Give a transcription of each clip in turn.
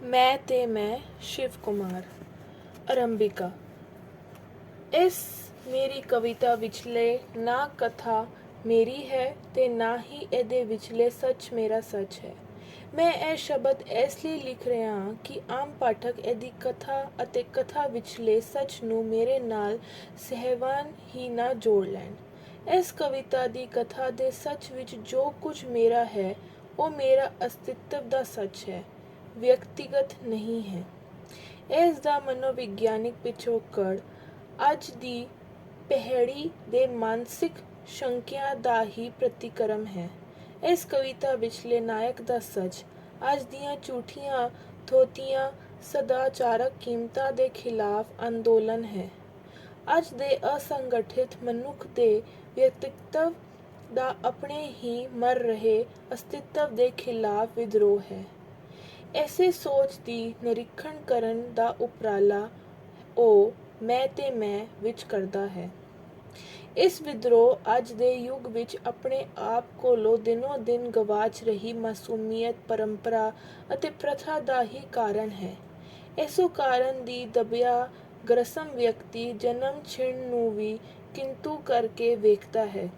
ਮੈਂ ਤੇ ਮੈਂ ਸ਼ਿਵ ਕੁਮਾਰ। ਆਰੰਭਿਕਾ। ਇਸ ਮੇਰੀ ਕਵਿਤਾ ਵਿਚਲੇ ਨਾ ਕਥਾ ਮੇਰੀ ਹੈ ਤੇ ਨਾ ਹੀ ਇਹਦੇ ਵਿਚਲੇ ਸੱਚ ਮੇਰਾ ਸੱਚ ਹੈ। ਮੈਂ ਇਹ ਸ਼ਬਦ ਇਸ ਲਈ ਲਿਖ ਰਿਹਾ ਹਾਂ ਕਿ ਆਮ ਪਾਠਕ ਇਹਦੀ ਕਥਾ ਅਤੇ ਕਥਾ ਵਿਚਲੇ ਸੱਚ ਨੂੰ ਮੇਰੇ ਨਾਲ ਸਹਿਵਾਨ ਹੀ ਨਾ ਜੋੜ ਲੈਣ। ਇਸ ਕਵਿਤਾ ਦੀ ਕਥਾ ਦੇ ਸੱਚ ਵਿੱਚ ਜੋ ਕੁਝ ਮੇਰਾ ਹੈ ਉਹ ਮੇਰਾ ਅਸਤਿਤਵ ਦਾ ਸੱਚ ਹੈ, ਵਿਅਕਤੀਗਤ ਨਹੀਂ ਹੈ। ਇਸ ਦਾ ਮਨੋਵਿਗਿਆਨਿਕ ਪਿਛੋਕੜ ਅੱਜ ਦੀ ਪੀੜ੍ਹੀ ਦੇ ਮਾਨਸਿਕ ਸ਼ੰਕਿਆਂ ਦਾ ਹੀ ਪ੍ਰਤੀਕਰਮ ਹੈ। ਇਸ ਕਵਿਤਾ ਵਿਚਲੇ ਨਾਇਕ ਦਾ ਸੱਚ ਅੱਜ ਦੀਆਂ ਝੂਠੀਆਂ ਥੋਥੀਆਂ ਸਦਾਚਾਰਕ ਕੀਮਤਾਂ ਦੇ ਖਿਲਾਫ ਅੰਦੋਲਨ ਹੈ। ਅੱਜ ਦੇ ਅਸੰਗਠਿਤ ਮਨੁੱਖ ਦੇ ਵਿਅਕਤਿਤਵ ਦਾ ਆਪਣੇ ਹੀ ਮਰ ਰਹੇ ਅਸਤਿਤਵ ਦੇ ਖਿਲਾਫ ਵਿਦਰੋਹ ਹੈ। ਇਸੇ ਸੋਚ ਦੀ ਨਿਰੀਖਣ ਕਰਨ ਦਾ ਉਪਰਾਲਾ ਉਹ ਮੈਂ ਤੇ ਮੈਂ ਵਿੱਚ ਕਰਦਾ ਹੈ। ਇਸ ਵਿਦਰੋਹ ਅੱਜ ਦੇ ਯੁੱਗ ਵਿੱਚ ਆਪਣੇ ਆਪ ਕੋਲੋਂ ਦਿਨੋਂ ਦਿਨ ਗਵਾਚ ਰਹੀ ਮਾਸੂਮੀਅਤ, ਪਰੰਪਰਾ ਅਤੇ ਪ੍ਰਥਾ ਦਾ ਹੀ ਕਾਰਨ ਹੈ। ਇਸੋ ਕਾਰਨ ਦੀ ਦਬਿਆ ਗ੍ਰਸਮ ਵਿਅਕਤੀ ਜਨਮ ਛਿਣ ਨੂੰ ਵੀ ਕਿੰਤੂ ਕਰਕੇ ਵੇਖਦਾ ਹੈ।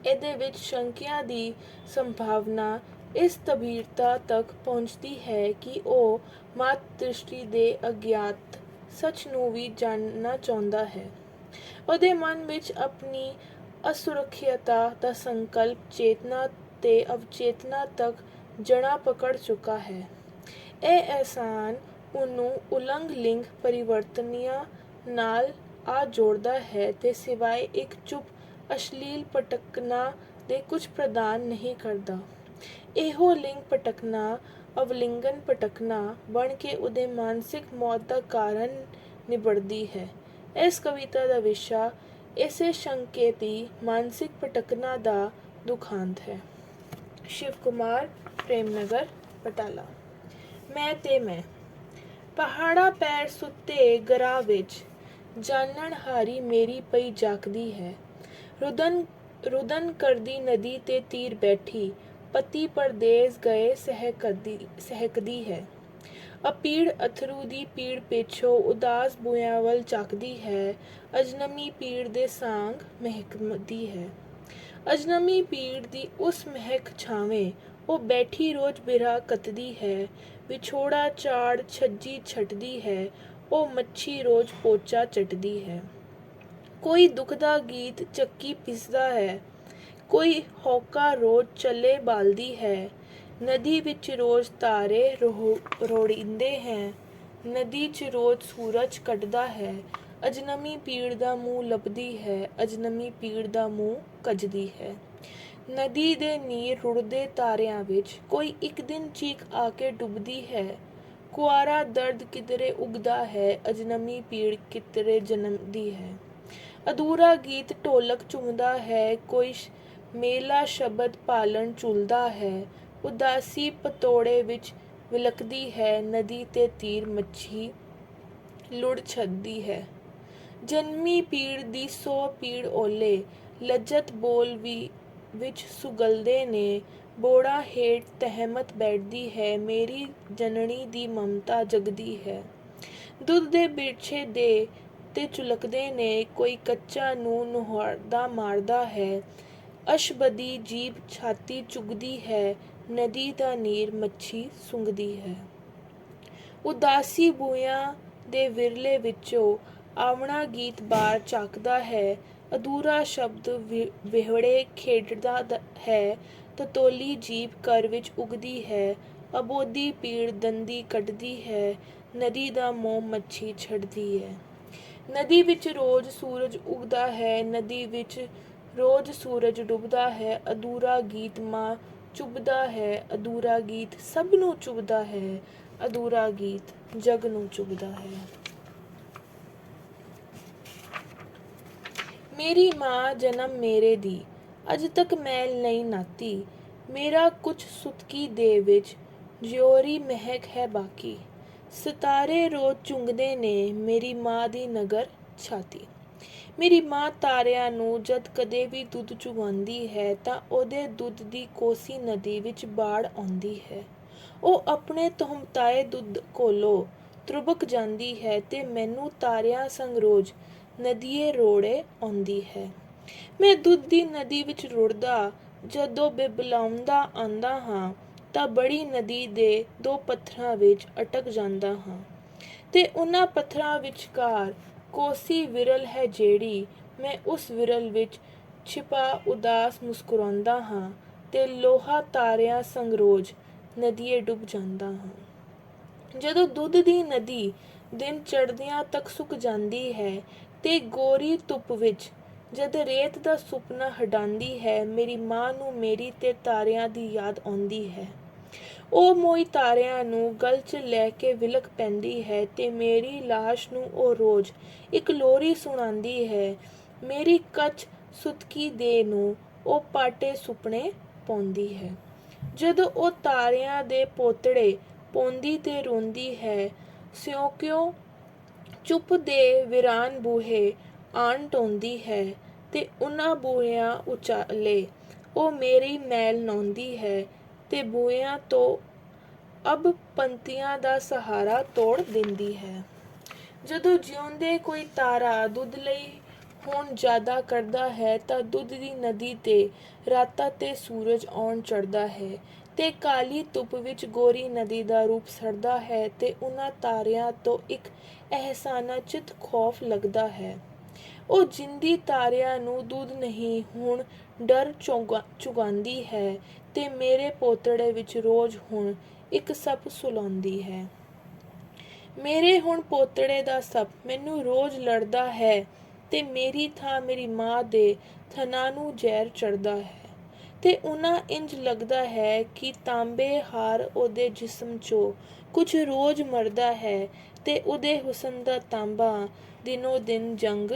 ਇਹਦੇ ਵਿੱਚ ਸ਼ੰਕਿਆਂ ਦੀ ਸੰਭਾਵਨਾ ਇਸ ਤਬੀਰਤਾ ਤੱਕ ਪਹੁੰਚਦੀ ਹੈ ਕਿ ਉਹ ਮਾਤ ਦ੍ਰਿਸ਼ਟੀ ਦੇ ਅਗਿਆਤ ਸੱਚ ਨੂੰ ਵੀ ਜਾਣਨਾ ਚਾਹੁੰਦਾ ਹੈ। ਉਹਦੇ ਮਨ ਵਿੱਚ ਆਪਣੀ ਅਸੁਰੱਖਿਅਤਾ ਦਾ ਸੰਕਲਪ ਚੇਤਨਾ ਤੇ ਅਵਚੇਤਨਾ ਤੱਕ ਜੜ੍ਹਾਂ ਪਕੜ ਚੁੱਕਾ ਹੈ। ਇਹ ਅਹਿਸਾਨ ਉਹਨੂੰ ਉਲੰਘ ਲਿੰਗ ਪਰਿਵਰਤਨੀਆਂ ਨਾਲ ਆ ਜੋੜਦਾ ਹੈ ਤੇ ਸਿਵਾਏ ਇੱਕ ਚੁੱਪ ਅਸ਼ਲੀਲ ਭਟਕਣਾ ਦੇ ਕੁਝ ਪ੍ਰਦਾਨ ਨਹੀਂ ਕਰਦਾ। ਇਹੋ ਲਿੰਗ ਭਟਕਣਾ ਅਵਲਿੰਗਨ ਭਟਕਣਾ ਬਣ ਕੇ ਉਹਦੇ ਮਾਨਸਿਕ ਮੌਤ ਦਾ ਕਾਰਨ ਨਿਬੜਦੀ ਹੈ। ਇਸ ਕਵਿਤਾ ਦਾ ਵਿਸ਼ਾ ਇਸੇ ਸ਼ੰਕੇ ਦੀ ਮਾਨਸਿਕ ਭਟਕਣਾ ਦਾ ਦੁਖਾਂਤ ਹੈ। ਸ਼ਿਵ ਕੁਮਾਰ, ਪ੍ਰੇਮਨਗਰ, ਬਟਾਲਾ। ਮੈਂ ਤੇ ਮੈਂ। ਪਹਾੜਾਂ ਪੈਰ ਸੁੱਤੇ ਗਰਾਂ ਵਿੱਚ ਜਾਣਨ ਹਾਰੀ ਮੇਰੀ ਪਈ ਜਾਗਦੀ ਹੈ। ਰੁਦਨ ਕਰਦੀ ਨਦੀ ਤੇ ਤੀਰ ਬੈਠੀ ਪਤੀ ਪਰਦੇਸ ਗਏ ਸਹਿਕਦੀ ਹੈ। ਅਪੀੜ ਅਥਰੂ ਦੀ ਪੀੜ ਪਿੱਛੋਂ ਉਦਾਸ ਬੂਹਿਆਂ ਵੱਲ ਝਾਕਦੀ ਹੈ। ਅਜਨਮੀ ਪੀੜ ਦੇ ਸਾਂਗ ਮਹਿਕਦੀ ਹੈ। ਅਜਨਮੀ ਪੀੜ ਦੀ ਉਸ ਮਹਿਕ ਛਾਵੇਂ ਉਹ ਬੈਠੀ ਰੋਜ਼ ਬਿਰਹਾ ਕੱਤਦੀ ਹੈ। ਵਿਛੋੜਾ ਝਾੜ ਛੱਜੀ ਛੱਟਦੀ ਹੈ। ਉਹ ਮੱਛੀ ਰੋਜ਼ ਪੋਚਾ ਚੱਟਦੀ ਹੈ। ਕੋਈ ਦੁੱਖ ਦਾ ਗੀਤ ਚੱਕੀ ਪਿਸਦਾ ਹੈ। ਕੋਈ ਹਉਕਾ ਰੋਜ਼ ਚੱਲੇ ਬਾਲਦੀ ਹੈ। ਨਦੀ ਵਿੱਚ ਰੋਜ਼ ਤਾਰੇ ਰੋੜੀਂਦੇ ਹੈ। ਨਦੀ 'ਚ ਰੋਜ਼ ਸੂਰਜ ਕੱਢਦਾ ਹੈ। ਅਜਨਮੀ ਪੀੜ ਦਾ ਮੂੰਹ ਲੱਭਦੀ ਹੈ। ਅਜਨਮੀ ਪੀੜ ਦਾ ਮੂੰਹ ਕੱਜਦੀ ਹੈ। ਨਦੀ ਦੇ ਨੀਰ ਰੁੜਦੇ ਤਾਰਿਆਂ ਵਿੱਚ ਕੋਈ ਇੱਕ ਦਿਨ ਚੀਕ ਆ ਕੇ ਡੁੱਬਦੀ ਹੈ। ਕੁਆਰਾ ਦਰਦ ਕਿਧਰੇ ਉਗਦਾ ਹੈ। ਅਜਨਮੀ ਪੀੜ ਕਿਧਰੇ ਜਨਮਦੀ ਹੈ। ਅਧੂਰਾ ਗੀਤ ਢੋਲਕ ਝੂਮਦਾ ਹੈ। ਕੋਈ ਮੇਲਾ ਸ਼ਬਦ ਭਾਲਣ ਝੂਲਦਾ ਹੈ। ਉਦਾਸੀ ਪਤੋੜੇ ਵਿੱਚ ਵਿਲਕਦੀ ਹੈ। ਨਦੀ ਤੇ ਤੀਰ ਮੱਛੀ ਲੁੜ ਛੱਡਦੀ ਹੈ। ਜਨਮੀ ਪੀੜ ਦੀ 100 ਪੀੜ ਓਲੇ ਲੱਜਤ ਬੋਲ ਵਿੱਚ ਸੁਗਲਦੇ ਨੇ। ਬੋੜਾਂ ਹੇਠ ਤਹਿਮਤ ਬੈਠਦੀ ਹੈ। ਮੇਰੀ ਜਨਨੀ ਦੀ ਮਮਤਾ ਜਗਦੀ ਹੈ। ਦੁੱਧ ਦੇ ਬਿਰਛੇ ਦੇ ਤੇ ਝੁਲਕਦੇ ਨੇ। ਕੋਈ ਕੱਚਾ ਨੂੰ ਨੁਹਾਰਦਾ ਮਾਰਦਾ ਹੈ। ਅਸ਼ਬਦੀ ਜੀਭ ਛਾਤੀ ਚੁਗਦੀ ਹੈ। ਨਦੀ ਦਾ ਨੀਰ ਮੱਛੀ ਸੁੰਘਦੀ ਹੈ। ਉਦਾਸੀ ਬੂਹਿਆਂ ਦੇ ਵਿਰਲੇ ਵਿੱਚੋਂ ਆਵਣਾ ਗੀਤ ਬਾਹਰ ਝਾਕਦਾ ਹੈ। ਅਧੂਰਾ ਸ਼ਬਦ ਵਿਹੜੇ ਖੇਡਦਾ ਹੈ। ਤਤੋਲੀ ਜੀਭ ਘਰ ਵਿੱਚ ਉਗਦੀ ਹੈ। ਅਬੋਧੀ ਪੀੜ ਦੰਦੀ ਕੱਢਦੀ ਹੈ। ਨਦੀ ਦਾ ਮੋਹ ਮੱਛੀ ਛੱਡਦੀ ਹੈ। ਨਦੀ ਵਿੱਚ ਰੋਜ਼ ਸੂਰਜ ਉਗਦਾ ਹੈ। ਨਦੀ ਵਿੱਚ ਰੋਜ਼ ਸੂਰਜ ਡੁੱਬਦਾ ਹੈ। ਅਧੂਰਾ ਗੀਤ ਮਾਂ ਚੁਭਦਾ ਹੈ। ਅਧੂਰਾ ਗੀਤ ਸਭ ਨੂੰ ਚੁਭਦਾ ਹੈ। ਅਧੂਰਾ ਗੀਤ ਜਗ ਨੂੰ ਚੁਭਦਾ ਹੈ। ਮੇਰੀ ਮਾਂ ਜਨਮ ਮੇਰੇ ਦੀ ਅੱਜ ਤੱਕ ਮੈਲ ਨਹੀਂ ਨਾਤੀ। ਮੇਰਾ ਕੁਛ ਸੁਤਕੀ ਦੇ ਵਿੱਚ ਜਿਉਰੀ ਮਹਿਕ ਹੈ ਬਾਕੀ। ਸਿਤਾਰੇ ਰੋਜ਼ ਚੁੰਘਦੇ ਨੇ ਮੇਰੀ ਮਾਂ ਦੀ ਨਗਰ ਛਾਤੀ। ਮੇਰੀ ਮਾਂ ਤਾਰਿਆਂ ਨੂੰ ਜਦ ਕਦੇ ਵੀ ਦੁੱਧ ਚੁਵਾਉਂਦੀ ਹੈ ਤਾਂ ਉਹਦੇ ਦੁੱਧ ਦੀ ਕੋਸੀ ਨਦੀ ਵਿੱਚ ਬਾੜ ਆਉਂਦੀ ਹੈ। ਉਹ ਆਪਣੇ ਤੁਹਮਤਾਏ ਦੁੱਧ ਕੋਲੋਂ ਤ੍ਰੁਬਕ ਜਾਂਦੀ ਹੈ ਤੇ ਮੈਨੂੰ ਤਾਰਿਆਂ ਸੰਗ ਰੋਜ਼ ਨਦੀਏ ਰੋੜੇ ਆਉਂਦੀ ਹੈ। ਮੈਂ ਦੁੱਧ ਦੀ ਨਦੀ ਵਿੱਚ ਰੁੜਦਾ ਜਦੋਂ ਬਿਬਲਾਉਂਦਾ ਆਉਂਦਾ ਹਾਂ ਤਾਂ ਬੜੀ ਨਦੀ ਦੇ ਦੋ ਪੱਥਰਾਂ ਵਿੱਚ ਅਟਕ ਜਾਂਦਾ ਹਾਂ ਤੇ ਉਹਨਾਂ ਪੱਥਰਾਂ ਵਿਚਕਾਰ ਕੋਸੀ ਵਿਰਲ ਹੈ ਜਿਹੜੀ ਮੈਂ ਉਸ ਵਿਰਲ ਵਿੱਚ ਛਿਪਾ ਉਦਾਸ ਮੁਸਕਰਾਉਂਦਾ ਹਾਂ ਤੇ ਲੋਹਾ ਤਾਰਿਆਂ ਸੰਗ ਰੋਜ਼ ਨਦੀਏ ਡੁੱਬ ਜਾਂਦਾ ਹਾਂ। ਜਦੋਂ ਦੁੱਧ ਦੀ ਨਦੀ ਦਿਨ ਚੜ੍ਹਦਿਆਂ ਤੱਕ ਸੁੱਕ ਜਾਂਦੀ ਹੈ ਤੇ ਗੋਰੀ ਧੁੱਪ ਵਿੱਚ ਜਦ ਰੇਤ ਦਾ ਸੁਪਨਾ ਹਟਾਉਂਦੀ ਹੈ, ਮੇਰੀ ਮਾਂ ਨੂੰ ਮੇਰੀ ਤੇ ਤਾਰਿਆਂ ਦੀ ਯਾਦ ਆਉਂਦੀ ਹੈ। ਉਹ ਮੋਈ ਤਾਰਿਆਂ ਨੂੰ ਗਲ 'ਚ ਲੈ ਕੇ ਵਿਲਕ ਪੈਂਦੀ ਹੈ ਤੇ ਮੇਰੀ ਲਾਸ਼ ਨੂੰ ਉਹ ਰੋਜ਼ ਇੱਕ ਲੋਰੀ ਸੁਣਾਉਂਦੀ ਹੈ। ਮੇਰੀ ਕੱਚ ਸੁਤਕੀ ਦੇ ਨੂੰ ਉਹ ਪਾਟੇ ਸੁਪਨੇ ਪਾਉਂਦੀ ਹੈ। ਜਦੋਂ ਉਹ ਤਾਰਿਆਂ ਦੇ ਪੋਤੜੇ ਪਾਉਂਦੀ ਤੇ ਰੋਂਦੀ ਹੈ, ਸਿਉਂਕਿਓ ਚੁੱਪ ਦੇ ਵੀਰਾਨ ਬੂਹੇ ਆਣ ਢਾਉਂਦੀ ਹੈ ਤੇ ਉਹਨਾਂ ਬੂਹਿਆਂ ਉਚਾਲੇ ਉਹ ਮੇਰੀ ਮੈਲ ਨਹਾਉਂਦੀ ਹੈ ਤੇ ਬੂਹਿਆਂ ਤੋਂ ਅਬ ਪੰਤੀਆਂ ਦਾ ਸਹਾਰਾ ਤੋੜ ਦਿੰਦੀ ਹੈ। ਜਦੋਂ ਜਿਉਂਦੇ ਕੋਈ ਤਾਰਾ ਦੁੱਧ ਲਈ ਹੁਣ ਜ਼ਿਆਦਾ ਕਰਦਾ ਹੈ ਤਾਂ ਦੁੱਧ ਦੀ ਨਦੀ ਤੇ ਰਾਤਾਂ ਤੇ ਸੂਰਜ ਆਉਣ ਚੜ੍ਹਦਾ ਹੈ ਤੇ ਕਾਲੀ ਧੁੱਪ ਵਿੱਚ ਗੋਰੀ ਨਦੀ ਦਾ ਰੂਪ ਸੜਦਾ ਹੈ ਤੇ ਉਹਨਾਂ ਤਾਰਿਆਂ ਤੋਂ ਇੱਕ ਅਹਿਸਾਨਾਚਿਤ ਖੌਫ ਲੱਗਦਾ ਹੈ। ਉਹ ਜਿੰਦੀ ਤਾਰਿਆਂ ਨੂੰ ਦੁੱਧ ਨਹੀਂ ਹੁਣ ਡਰ ਚੁਗਾਉਂਦੀ ਹੈ ਤੇ ਮੇਰੇ ਪੋਤੜੇ ਵਿੱਚ ਰੋਜ਼ ਹੁਣ ਇੱਕ ਸੱਪ ਸੁਲਾਉਂਦੀ ਹੈ। ਮੇਰੇ ਹੁਣ ਪੋਤੜੇ ਦਾ ਸੱਪ ਮੈਨੂੰ ਰੋਜ਼ ਲੜਦਾ ਹੈ ਤੇ ਮੇਰੀ ਥਾਂ ਮੇਰੀ ਮਾਂ ਦੇ ਥਣਾਂ ਨੂੰ ਜ਼ਹਿਰ ਚੜ੍ਹਦਾ ਹੈ ਤੇ ਉਹਨਾਂ ਇੰਜ ਲੱਗਦਾ ਹੈ ਕਿ ਤਾਂਬੇ ਹਾਰ ਉਹਦੇ ਜਿਸਮ 'ਚੋਂ ਕੁਝ ਰੋਜ਼ ਮਰਦਾ ਹੈ ਤੇ ਉਹਦੇ ਹੁਸਨ ਦਾ ਤਾਂਬਾ ਦਿਨੋ ਦਿਨ ਜੰਗ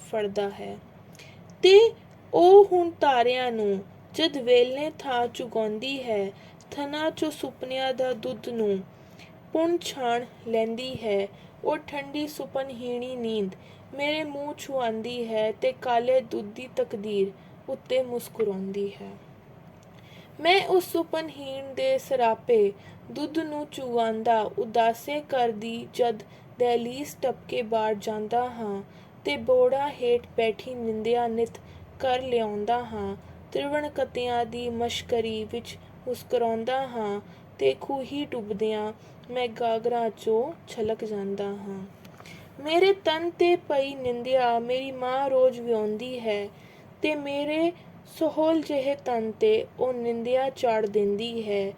ਫੜਦਾ ਹੈ। ਤੇ ਉਹ ਹੁਣ ਤਾਰਿਆਂ ਨੂੰ ਜਦ ਵੇਲੇ ਥਾਂ ਚੁਗਾਉਂਦੀ ਹੈ, ਥਣਾਂ 'ਚੋਂ ਸੁਪਨਿਆਂ ਦਾ ਦੁੱਧ ਨੂੰ ਪੁਣ ਛਾਣ ਲੈਂਦੀ ਹੈ। ਉਹ ਠੰਡੀ ਸੁਪਨਹੀਣੀ ਨੀਂਦ ਮੇਰੇ ਮੂੰਹ ਛੁਆਉਂਦੀ ਹੈ ਤੇ ਕਾਲੇ ਦੁੱਧ ਦੀ ਤਕਦੀਰ ਉੱਤੇ ਮੁਸਕਰਾਉਂਦੀ ਹੈ। ਮੈਂ ਉਸ ਸੁਪਨਹੀਣ ਦੇ ਸਰਾਪੇ ਦੁੱਧ ਨੂੰ ਚੁਗਾਉਂਦਾ ਉਦਾਸੇ ਘਰ ਦੀ ਜਦ ਦਹਿਲੀਜ਼ ਟੱਪ ਕੇ ਬਾਹਰ ਜਾਂਦਾ ਹਾਂ ਤੇ ਬੋਹੜਾਂ ਹੇਠ ਬੈਠੀ ਨਿੰਦਿਆ ਨਿੱਤ ਕਰ ਲਿਆਉਂਦਾ ਹਾਂ, ਤ੍ਰਿਵਣਕਤਿਆਂ ਦੀ ਮਸ਼ਕਰੀ ਵਿੱਚ ਮੁਸਕਰਾਉਂਦਾ ਹਾਂ ਤੇ ਖੂਹੀ ਡੁੱਬਦਿਆਂ ਮੈਂ ਗਾਗਰਾਂ 'ਚੋਂ ਛਲਕ ਜਾਂਦਾ ਹਾਂ। ਮੇਰੇ ਤਨ ਤੇ ਪਈ ਨਿੰਦਿਆ ਮੇਰੀ ਮਾਂ ਰੋਜ਼ ਵਿਆਉਂਦੀ ਹੈ ਤੇ ਮੇਰੇ ਸੋਹਲ ਜਿਹੇ ਤਨ ਤੇ ਉਹ ਨਿੰਦਿਆ ਚਾੜ ਦਿੰਦੀ ਹੈ।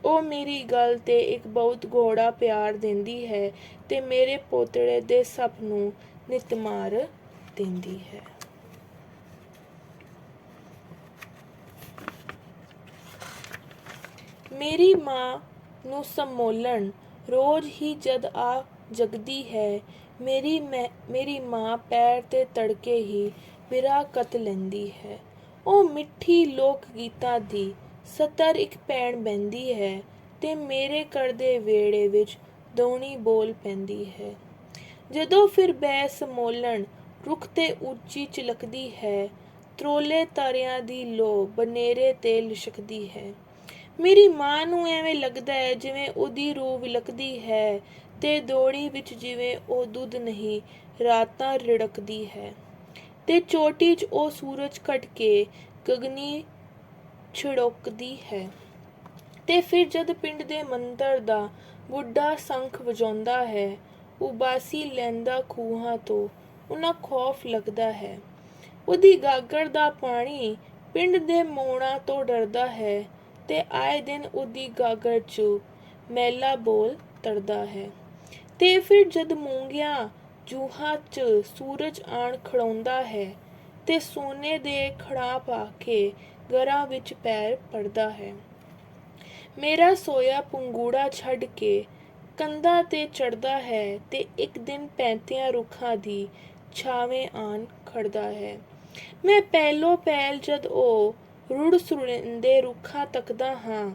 ਉਹ ਮੇਰੀ ਗਲ ਤੇ ਇੱਕ ਬਹੁਤ ਗੂੜ੍ਹਾ ਪਿਆਰ ਦਿੰਦੀ ਹੈ ਤੇ ਮੇਰੇ ਪੋਤੜੇ ਦੇ ਸੱਪ ਨੂੰ ਨਿੱਤ ਮਾਰ ਦਿੰਦੀ ਹੈ। ਮੇਰੀ ਮਾਂ ਨੂੰ ਸੰਮੋਲਣ ਰੋਜ਼ ਹੀ ਜਦ ਆ ਜਗਦੀ ਹੈ, ਮੇਰੀ ਮਾਂ ਪੈਰ ਤੇ ਤੜਕੇ ਹੀ ਬਿਰਹਾ ਕੱਤ ਲੈਂਦੀ ਹੈ। ਉਹ ਮਿੱਠੀ ਲੋਕ ਗੀਤਾਂ ਦੀ ਸਤਰ ਇੱਕ ਪੈਣ ਬਹਿੰਦੀ ਹੈ ਤੇ ਮੇਰੇ ਘਰ ਦੇ ਵਿਹੜੇ ਵਿੱਚ ਦੌਣੀ ਬੋਲ ਪੈਂਦੀ ਹੈ। ਜਦੋਂ ਫਿਰ ਬਹਿ ਸੰਮੋਲਣ ਰੁੱਖ ਤੇ ਉੱਚੀ ਚਿਲਕਦੀ ਹੈ, ਤਰੌਲੇ ਤਾਰਿਆਂ ਦੀ ਲੋ ਬਨੇਰੇ ਤੇ ਲਿਸ਼ਕਦੀ ਹੈ। ਮੇਰੀ ਮਾਂ ਨੂੰ ਐਵੇਂ ਲੱਗਦਾ ਹੈ ਜਿਵੇਂ ਉਹਦੀ ਰੂਹ ਵਿਲਕਦੀ ਹੈ ਤੇ ਦੌੜੀ ਵਿੱਚ ਜਿਵੇਂ ਉਹ ਦੁੱਧ ਨਹੀਂ ਰਾਤਾਂ ਰਿੜਕਦੀ ਹੈ ਤੇ ਚੋਟੀ 'ਚ ਉਹ ਸੂਰਜ ਕੱਟ ਕੇ ਗਗਨੀ ਛਿੜੋਕਦੀ ਹੈ। ਤੇ ਫਿਰ ਜਦ ਪਿੰਡ ਦੇ ਮੰਦਰ ਦਾ ਬੁੱਢਾ ਸ਼ੰਖ ਵਜਾਉਂਦਾ ਹੈ, ਉਬਾਸੀ ਲੈਂਦਾ ਖੂਹਾਂ ਤੋਂ ਉਹਨਾਂ ਖੌਫ ਲੱਗਦਾ ਹੈ। ਉਹਦੀ ਗਾਗਰ ਦਾ ਪਾਣੀ ਪਿੰਡ ਦੇ ਮੋੜਾਂ ਤੋਂ ਡਰਦਾ ਹੈ ਤੇ ਆਏ ਦਿਨ ਉਹਦੀ ਗਾਗਰ 'ਚ ਮੈਲਾ ਬੋਲ ਤਰਦਾ ਹੈ। ਤੇ ਫਿਰ ਜਦ ਮੂੰਗੀਆਂ ਜੂਹਾਂ 'ਚ ਸੂਰਜ ਆਣ ਖੜੋਂਦਾ ਹੈ ਤੇ ਸੋਨੇ ਦੇ ਖੜਾਂ ਪਾ ਕੇ ਘਰਾਂ ਵਿੱਚ ਪੈਰ ਪੜਦਾ ਹੈ, ਮੇਰਾ ਸੋਇਆ ਪੰਗੂੜਾ ਛੱਡ ਕੇ ਕੰਧਾਂ ਤੇ ਚੜ੍ਹਦਾ ਹੈ ਤੇ ਇੱਕ ਦਿਨ ਪੈਂਤੀਆਂ ਰੁੱਖਾਂ ਦੀ ਛਾਵੇਂ ਆਣ ਖੜਦਾ ਹੈ। ਮੈਂ ਪਹਿਲੋਂ ਪਹਿਲ ਜਦ ਉਹ ਰੁੱੜ ਸੁਰਿੰਦੇ ਰੁੱਖਾਂ ਤੱਕਦਾ ਹਾਂ,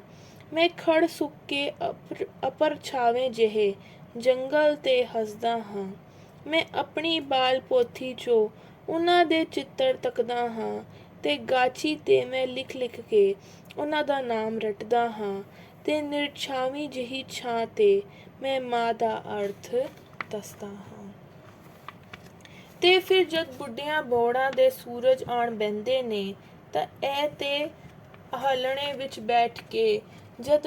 ਮੈਂ ਖੜ ਸੁੱਕ ਕੇ ਅਪਰ ਛਾਵੇਂ ਜਿਹੇ ਜੰਗਲ ਤੇ ਹੱਸਦਾ ਹਾਂ। ਮੈਂ ਆਪਣੀ ਬਾਲ ਪੋਥੀ 'ਚੋਂ ਉਹਨਾਂ ਦੇ ਚਿੱਤਰ ਤੱਕਦਾ ਹਾਂ ਤੇ ਗਾਚੀ ਤੇ ਮੈਂ ਲਿਖ ਲਿਖ ਕੇ ਉਹਨਾਂ ਦਾ ਨਾਮ ਰੱਟਦਾ ਹਾਂ ਤੇ ਨਿਰਛਾਵੀਂ ਜਿਹੀ ਛਾਂ ਤੇ ਮੈਂ ਮਾਂ ਦਾ ਅਰਥ ਦੱਸਦਾ ਹਾਂ। ਤੇ ਫਿਰ ਜਦ ਬੁੱਢੀਆਂ ਬੋੜਾਂ ਦੇ ਸੂਰਜ ਆਣ ਬਹਿੰਦੇ ਨੇ ਤਾਂ ਇਹ ਤੇ ਹਲਣੇ ਵਿੱਚ ਬੈਠ ਕੇ ਜਦ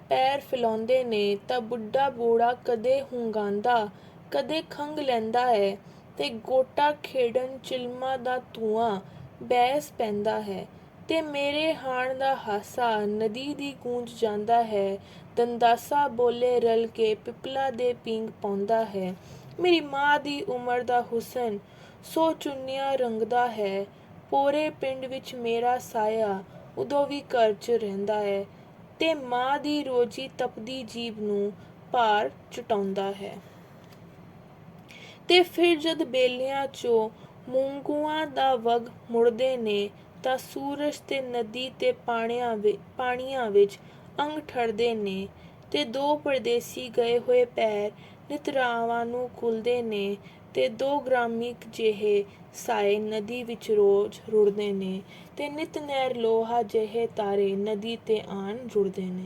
ਪੈਰ ਫੈਲਾਉਂਦੇ ਨੇ ਤਾਂ ਬੁੱਢਾ ਬੋੜਾ ਕਦੇ ਹੁੰਗਾਂਦਾ ਕਦੇ ਖੰਘ ਲੈਂਦਾ ਹੈ ਤੇ ਗੋਟਾ ਖੇਡਣ ਚਿਲਮਾਂ ਦਾ ਧੂੰਆਂ ਬੈਸ ਪੈਂਦਾ ਹੈ ਤੇ ਮੇਰੇ ਹਾਣ ਦਾ ਹਾਸਾ ਨਦੀ ਦੀ ਗੂੰਜ ਜਾਂਦਾ ਹੈ। ਦੰਦਾਸਾ ਬੋਲੇ ਰਲ ਕੇ ਪਿਪਲਾ ਦੇ ਪੀਂਗ ਪਾਉਂਦਾ ਹੈ। ਮੇਰੀ ਮਾਂ ਦੀ ਉਮਰ ਦਾ ਹੁਸਨ ਸੋ ਚੁੰਨੀਆਂ ਰੰਗਦਾ ਹੈ। ਪੂਰੇ ਪਿੰਡ ਵਿੱਚ ਮੇਰਾ ਸਾਇਆ ਉਦੋਂ ਵੀ ਘਰ 'ਚ ਰਹਿੰਦਾ ਹੈ ਤੇ ਮਾਂ ਦੀ ਰੋਜੀ ਤਪਦੀ ਜੀਭ ਨੂੰ ਭਾਰ ਚਟਾਉਂਦਾ ਹੈ। ਤੇ ਫਿਰ ਜਦ ਬੇਲਿਆਂ 'ਚੋਂ ਮੂੰਗੂਆਂ ਦਾ ਵਗ ਮੁੜਦੇ ਨੇ ਤਾਂ ਸੂਰਜ ਤੇ ਨਦੀ ਤੇ ਪਾਣੀਆਂ ਵਿੱਚ ਅੰਗ ਠਰਦੇ ਨੇ ਤੇ ਦੋ ਪਰਦੇਸੀ ਗਏ ਹੋਏ ਪੈਰ ਨਿਤ ਰਾਹਾਂ ਨੂੰ ਖੁੱਲ੍ਹਦੇ ਨੇ ਤੇ ਦੋ ਗ੍ਰਾਮੀਕ ਜਿਹੇ ਸਾਏ ਨਦੀ ਵਿੱਚ ਰੋਜ਼ ਰੁੜਦੇ ਨੇ ਤੇ ਨਿਤ ਨਹਿਰ ਲੋਹਾ ਜਿਹੇ ਤਾਰੇ ਨਦੀ ਤੇ ਆਣ ਜੁੜਦੇ ਨੇ।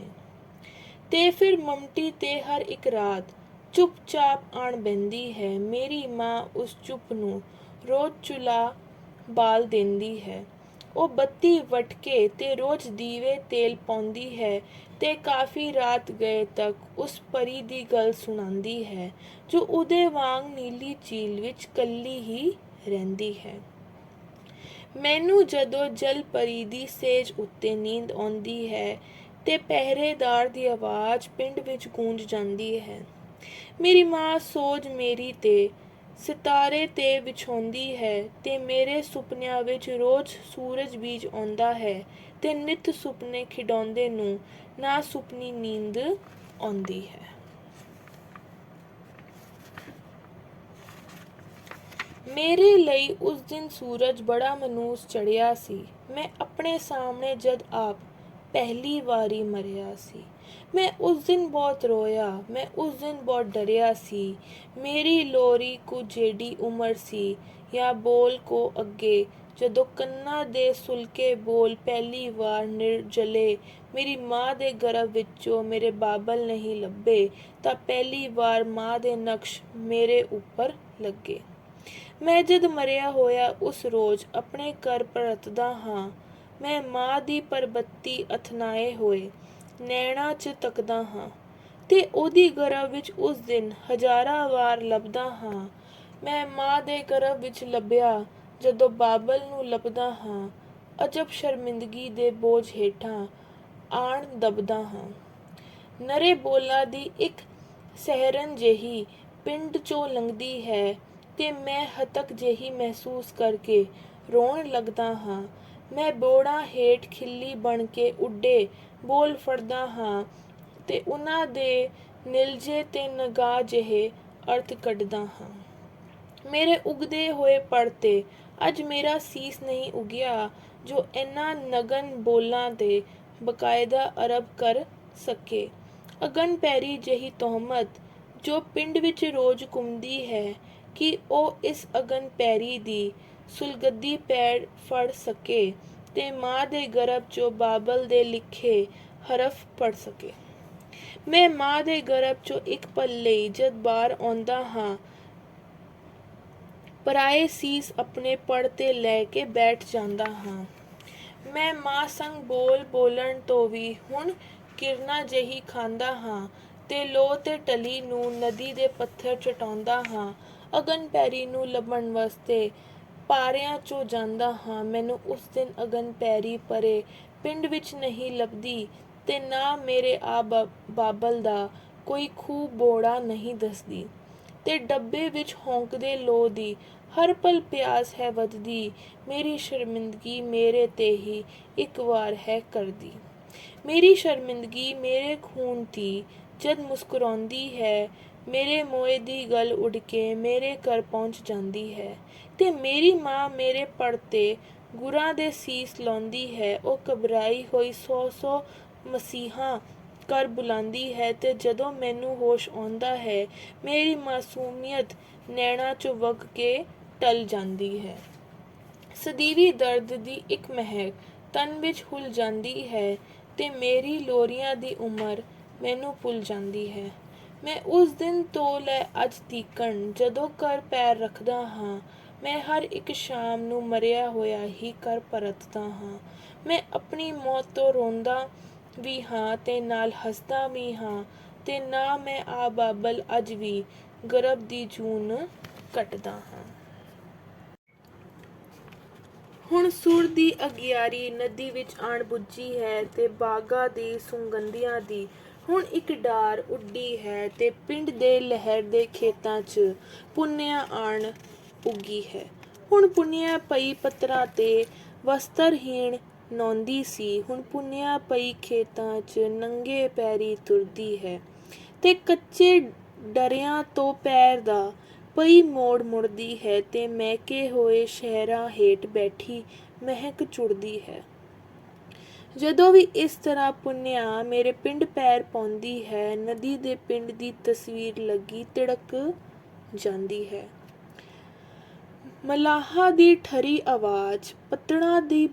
ਤੇ ਫਿਰ ਮੰਮਟੀ ਤੇ ਹਰ ਇੱਕ ਰਾਤ ਚੁੱਪ-ਚਾਪ ਆਣ ਬਹਿੰਦੀ ਹੈ। ਮੇਰੀ ਮਾਂ ਉਸ ਚੁੱਪ ਨੂੰ ਰੋਜ਼ ਚੁੱਲ੍ਹਾ ਬਾਲ ਦਿੰਦੀ ਹੈ। ਉਹ ਬੱਤੀ ਵਟਕੇ ਤੇ ਰੋਜ਼ ਦੀਵੇ ਤੇਲ ਪਾਉਂਦੀ ਹੈ ਤੇ ਕਾਫੀ ਰਾਤ ਗਏ ਤੱਕ ਉਸ ਪਰੀ ਦੀ ਗੱਲ ਸੁਣਾਉਂਦੀ ਹੈ ਜੋ ਉਹਦੇ ਵਾਂਗ ਨੀਲੀ ਝੀਲ ਵਿੱਚ ਕੱਲੀ ਹੀ ਰਹਿੰਦੀ ਹੈ। ਮੈਨੂੰ ਜਦੋਂ ਜਲ ਪਰੀ ਦੀ ਸੇਜ ਉੱਤੇ ਨੀਂਦ ਆਉਂਦੀ ਹੈ ਤੇ ਪਹਿਰੇਦਾਰ ਦੀ ਆਵਾਜ਼ ਪਿੰਡ ਵਿੱਚ ਗੂੰਜ ਜਾਂਦੀ ਹੈ। ਮੇਰੀ ਮਾਂ ਸੋਜ ਮੇਰੀ ਤੇ ਸਿਤਾਰੇ ਤੇ ਵਿਛਾਉਂਦੀ ਹੈ ਤੇ ਮੇਰੇ ਸੁਪਨਿਆਂ ਵਿੱਚ ਰੋਜ਼ ਸੂਰਜ ਬੀਜ ਆਉਂਦਾ ਹੈ ਤੇ ਨਿੱਤ ਸੁਪਨੇ ਖਿਡਾਉਂਦੇ ਨੂੰ ਨਾ ਸੁਪਨੀ ਨੀਂਦ ਆਉਂਦੀ ਹੈ। ਮੇਰੇ ਲਈ ਉਸ ਦਿਨ ਸੂਰਜ ਬੜਾ ਮਨੂਸ ਚੜ੍ਹਿਆ ਸੀ। ਮੈਂ ਆਪਣੇ ਸਾਹਮਣੇ ਜਦ ਆਪ ਪਹਿਲੀ ਵਾਰੀ ਮਰਿਆ ਸੀ। ਮੈਂ ਉਸ ਦਿਨ ਬਹੁਤ ਰੋਇਆ। ਮੈਂ ਉਸ ਦਿਨ ਬਹੁਤ ਡਰਿਆ ਸੀ। ਮੇਰੀ ਲੋਰੀ ਕੁ ਜਿਹੜੀ ਉਮਰ ਸੀ ਜਾਂ ਬੋਲ ਕੋ ਅੱਗੇ ਜਦੋਂ ਕੰਨਾਂ ਦੇ ਸੁਲਕੇ ਬੋਲ ਪਹਿਲੀ ਵਾਰ ਨਿਰਜਲੇ ਮੇਰੀ ਮਾਂ ਦੇ ਗਰਭ ਵਿੱਚੋਂ ਮੇਰੇ ਬਾਬਲ ਨਹੀਂ ਲੱਭੇ ਤਾਂ ਪਹਿਲੀ ਵਾਰ ਮਾਂ ਦੇ ਨਕਸ਼ ਮੇਰੇ ਉੱਪਰ ਲੱਗੇ। ਮੈਂ ਜਦ ਮਰਿਆ ਹੋਇਆ ਉਸ ਰੋਜ਼ ਆਪਣੇ ਘਰ ਪਰਤਦਾ ਹਾਂ ਮੈਂ ਮਾਂ ਦੀ ਪਰਬਤੀ ਅਥਨਾਏ ਹੋਏ ਨੈਣਾਂ 'ਚ ਤੱਕਦਾ ਹਾਂ ਤੇ ਉਹਦੀ ਗਰਭ ਵਿੱਚ ਉਸ ਦਿਨ ਹਜ਼ਾਰਾਂ ਵਾਰ ਲੱਭਦਾ ਹਾਂ। ਮੈਂ ਮਾਂ ਦੇ ਗਰਭ ਵਿੱਚ ਲੱਭਿਆ ਜਦੋਂ ਬਾਬਲ ਨੂੰ ਲੱਭਦਾ ਹਾਂ ਅਜਬ ਸ਼ਰਮਿੰਦਗੀ ਦੇ ਬੋਝ ਹੇਠਾਂ ਆਣ ਦਬਦਾ ਹਾਂ। ਨਰੇ ਬੋਲਾਂ ਦੀ ਇੱਕ ਸਹਿਰਨ ਜਿਹੀ ਪਿੰਡ 'ਚੋਂ ਲੰਘਦੀ ਹੈ ਤੇ ਮੈਂ ਹਤਕ ਜਿਹੀ ਮਹਿਸੂਸ ਕਰਕੇ ਰੋਣ ਲੱਗਦਾ ਹਾਂ। ਮੈਂ ਬੋੜਾਂ ਹੇਠ ਖਿੱਲੀ ਬਣ ਕੇ ਉੱਡੇ ਬੋਲ ਫੜਦਾ ਹਾਂ ਤੇ ਉਹਨਾਂ ਦੇ ਨਿਲਜੇ ਤੇ ਨਗਾਹ ਜਿਹੇ ਅਰਥ ਕੱਢਦਾ ਹਾਂ। ਮੇਰੇ ਉਗਦੇ ਹੋਏ ਪੜ ਤੇ ਅੱਜ ਮੇਰਾ ਸੀਸ ਨਹੀਂ ਉਗਿਆ ਜੋ ਇਹਨਾਂ ਨਗਨ ਬੋਲਾਂ ਦੇ ਬਕਾਇਦਾ ਅਰਬ ਕਰ ਸਕੇ। ਅਗਨ ਪੈਰੀ ਜਿਹੀ ਤੋਹਮਤ ਜੋ ਪਿੰਡ ਵਿੱਚ ਰੋਜ਼ ਘੁੰਮਦੀ ਹੈ ਕਿ ਉਹ ਇਸ ਅਗਨ ਪੈਰੀ ਦੀ ਸੁਲਗਦੀ ਪੈੜ ਫੜ ਸਕੇ ਤੇ ਮਾਂ ਦੇ ਗਰਭ 'ਚੋਂ ਬਾਬਲ ਦੇ ਲਿਖੇ ਹਰਫ ਪੜ ਸਕੇ। ਮੈਂ ਮਾਂ ਦੇ ਗਰਭ 'ਚੋਂ ਇੱਕ ਪਲ ਲਈ ਜਦ ਬਾਹਰ ਆਉਂਦਾ ਹਾਂ ਪਰਾਏ ਸੀਸ ਆਪਣੇ ਪੜ ਤੇ ਲੈ ਕੇ ਬੈਠ ਜਾਂਦਾ ਹਾਂ। ਮੈਂ ਮਾਂ ਸੰਗ ਬੋਲਣ ਤੋਂ ਵੀ ਹੁਣ ਕਿਰਨਾਂ ਜਿਹੀ ਖਾਂਦਾ ਹਾਂ ਤੇ ਲੋਹ ਤੇ ਟਲੀ ਨੂੰ ਨਦੀ ਦੇ ਪੱਥਰ ਚਟਾਉਂਦਾ ਹਾਂ। ਅਗਨ ਪੈਰੀ ਨੂੰ ਲੱਭਣ ਵਾਸਤੇ ਪਾਰਿਆਂ 'ਚੋਂ ਜਾਂਦਾ ਹਾਂ। ਮੈਨੂੰ ਉਸ ਦਿਨ ਅਗਨ ਪੈਰੀ ਪਰੇ ਪਿੰਡ ਵਿੱਚ ਨਹੀਂ ਲੱਭਦੀ ਤੇ ਨਾ ਮੇਰੇ ਆ ਬਾਬਲ ਦਾ ਕੋਈ ਖੂਹ ਬੋੜਾ ਨਹੀਂ ਦੱਸਦੀ ਤੇ ਡੱਬੇ ਵਿੱਚ ਹੌਂਕਦੇ ਲੋਹ ਦੀ ਹਰ ਪਲ ਪਿਆਸ ਹੈ ਵੱਧਦੀ। ਮੇਰੀ ਸ਼ਰਮਿੰਦਗੀ ਮੇਰੇ ਤੇ ਹੀ ਇੱਕ ਵਾਰ ਹੈ ਕਰਦੀ। ਮੇਰੀ ਸ਼ਰਮਿੰਦਗੀ ਮੇਰੇ ਖੂਨ ਦੀ ਜਦ ਮੁਸਕਰਾਉਂਦੀ ਹੈ ਮੇਰੇ ਮੋਏ ਦੀ ਗੱਲ ਉੱਡ ਕੇ ਮੇਰੇ ਘਰ ਪਹੁੰਚ ਜਾਂਦੀ ਹੈ ਤੇ ਮੇਰੀ ਮਾਂ ਮੇਰੇ ਪੜ ਤੇ ਗੁਰਾਂ ਦੇ ਸੀਸ ਲਾਉਂਦੀ ਹੈ। ਉਹ ਘਬਰਾਈ ਹੋਈ 100 ਮਸੀਹਾਂ ਕਰ ਬੁਲਾਉਂਦੀ ਹੈ ਤੇ ਜਦੋਂ ਮੈਨੂੰ ਹੋਸ਼ ਆਉਂਦਾ ਹੈ ਮੇਰੀ ਮਾਸੂਮੀਅਤ ਨੈਣਾਂ 'ਚੋਂ ਵਗ ਕੇ ਟਲ ਜਾਂਦੀ ਹੈ। ਸਦੀਵੀ ਦਰਦ ਦੀ ਇੱਕ ਮਹਿਕ ਤਨ ਵਿੱਚ ਹੁੱਲ ਜਾਂਦੀ ਹੈ ਤੇ ਮੇਰੀ ਲੋਰੀਆਂ ਦੀ ਉਮਰ ਮੈਨੂੰ ਭੁੱਲ ਜਾਂਦੀ ਹੈ। ਮੈਂ ਉਸ ਦਿਨ ਤੋਂ ਲੈ ਅੱਜ ਤੀਕਣ ਜਦੋਂ ਘਰ ਪੈਰ ਰੱਖਦਾ ਹਾਂ, ਮੈਂ ਹਰ ਇੱਕ ਸ਼ਾਮ ਨੂੰ ਮਰਿਆ ਹੋਇਆ ਹੀ ਘਰ ਪਰਤਦਾ ਹਾਂ। ਮੈਂ ਆਪਣੀ ਮੌਤ ਤੋਂ ਰੋਂਦਾ ਵੀ ਹਾਂ ਤੇ ਨਾਲ ਹੱਸਦਾ ਵੀ ਹਾਂ, ਤੇ ਨਾ ਮੈਂ ਆ ਬਾਬਲ ਅੱਜ ਵੀ ਗਰਭ ਦੀ ਜੂਨ ਕੱਟਦਾ ਹਾਂ। ਹੁਣ ਸੁਰ ਦੀ ਅਗਿਆਰੀ ਨਦੀ ਵਿੱਚ ਆਣ ਬੁੱਝੀ ਹੈ ਤੇ ਬਾਗਾਂ ਦੀ ਸੁਗੰਧੀਆਂ ਦੀ ਹੁਣ ਇੱਕ ਡਾਰ ਉੱਡੀ ਹੈ ਤੇ ਪਿੰਡ ਦੇ ਲਹਿਰ ਦੇ ਖੇਤਾਂ 'ਚ ਪੁੰਨਿਆ ਆਣ ਉੱਗੀ ਹੈ। ਹੁਣ ਪੁੰਨਿਆ ਪਈ ਪੱਤਰਾਂ ਤੇ ਵਸਤਰਹੀਣ ਨੌਂਦੀ ਸੀ, ਹੁਣ ਪੁੰਨਿਆ ਪਈ ਖੇਤਾਂ 'ਚ ਨੰਗੇ ਪੈਰੀਂ ਤੁਰਦੀ ਹੈ ਤੇ ਕੱਚੇ ਡਰਿਆਂ ਤੋਂ ਪੈਰ ਦਾ ਪਈ ਮੋੜ ਮੁੜਦੀ ਹੈ ਤੇ ਮਹਿਕੇ ਹੋਏ ਸ਼ਹਿਰਾਂ ਹੇਠ ਬੈਠੀ ਮਹਿਕ ਚੁੜਦੀ ਹੈ। ਜਦੋਂ ਵੀ ਇਸ ਤਰ੍ਹਾਂ ਪੁੰਨਿਆ ਮੇਰੇ ਪਿੰਡ ਪੈਰ ਪਾਉਂਦੀ ਹੈ, ਨਦੀ ਦੇ ਪਿੰਡ ਦੀ ਤਸਵੀਰ ਲੱਗੀ ਤਿੜਕ ਜਾਂਦੀ ਹੈ। ਮਲਾਹਾਂ ਦੀ ਠਰੀ ਆਵਾਜ਼ ਪੱਤਣਾਂ ਦੀ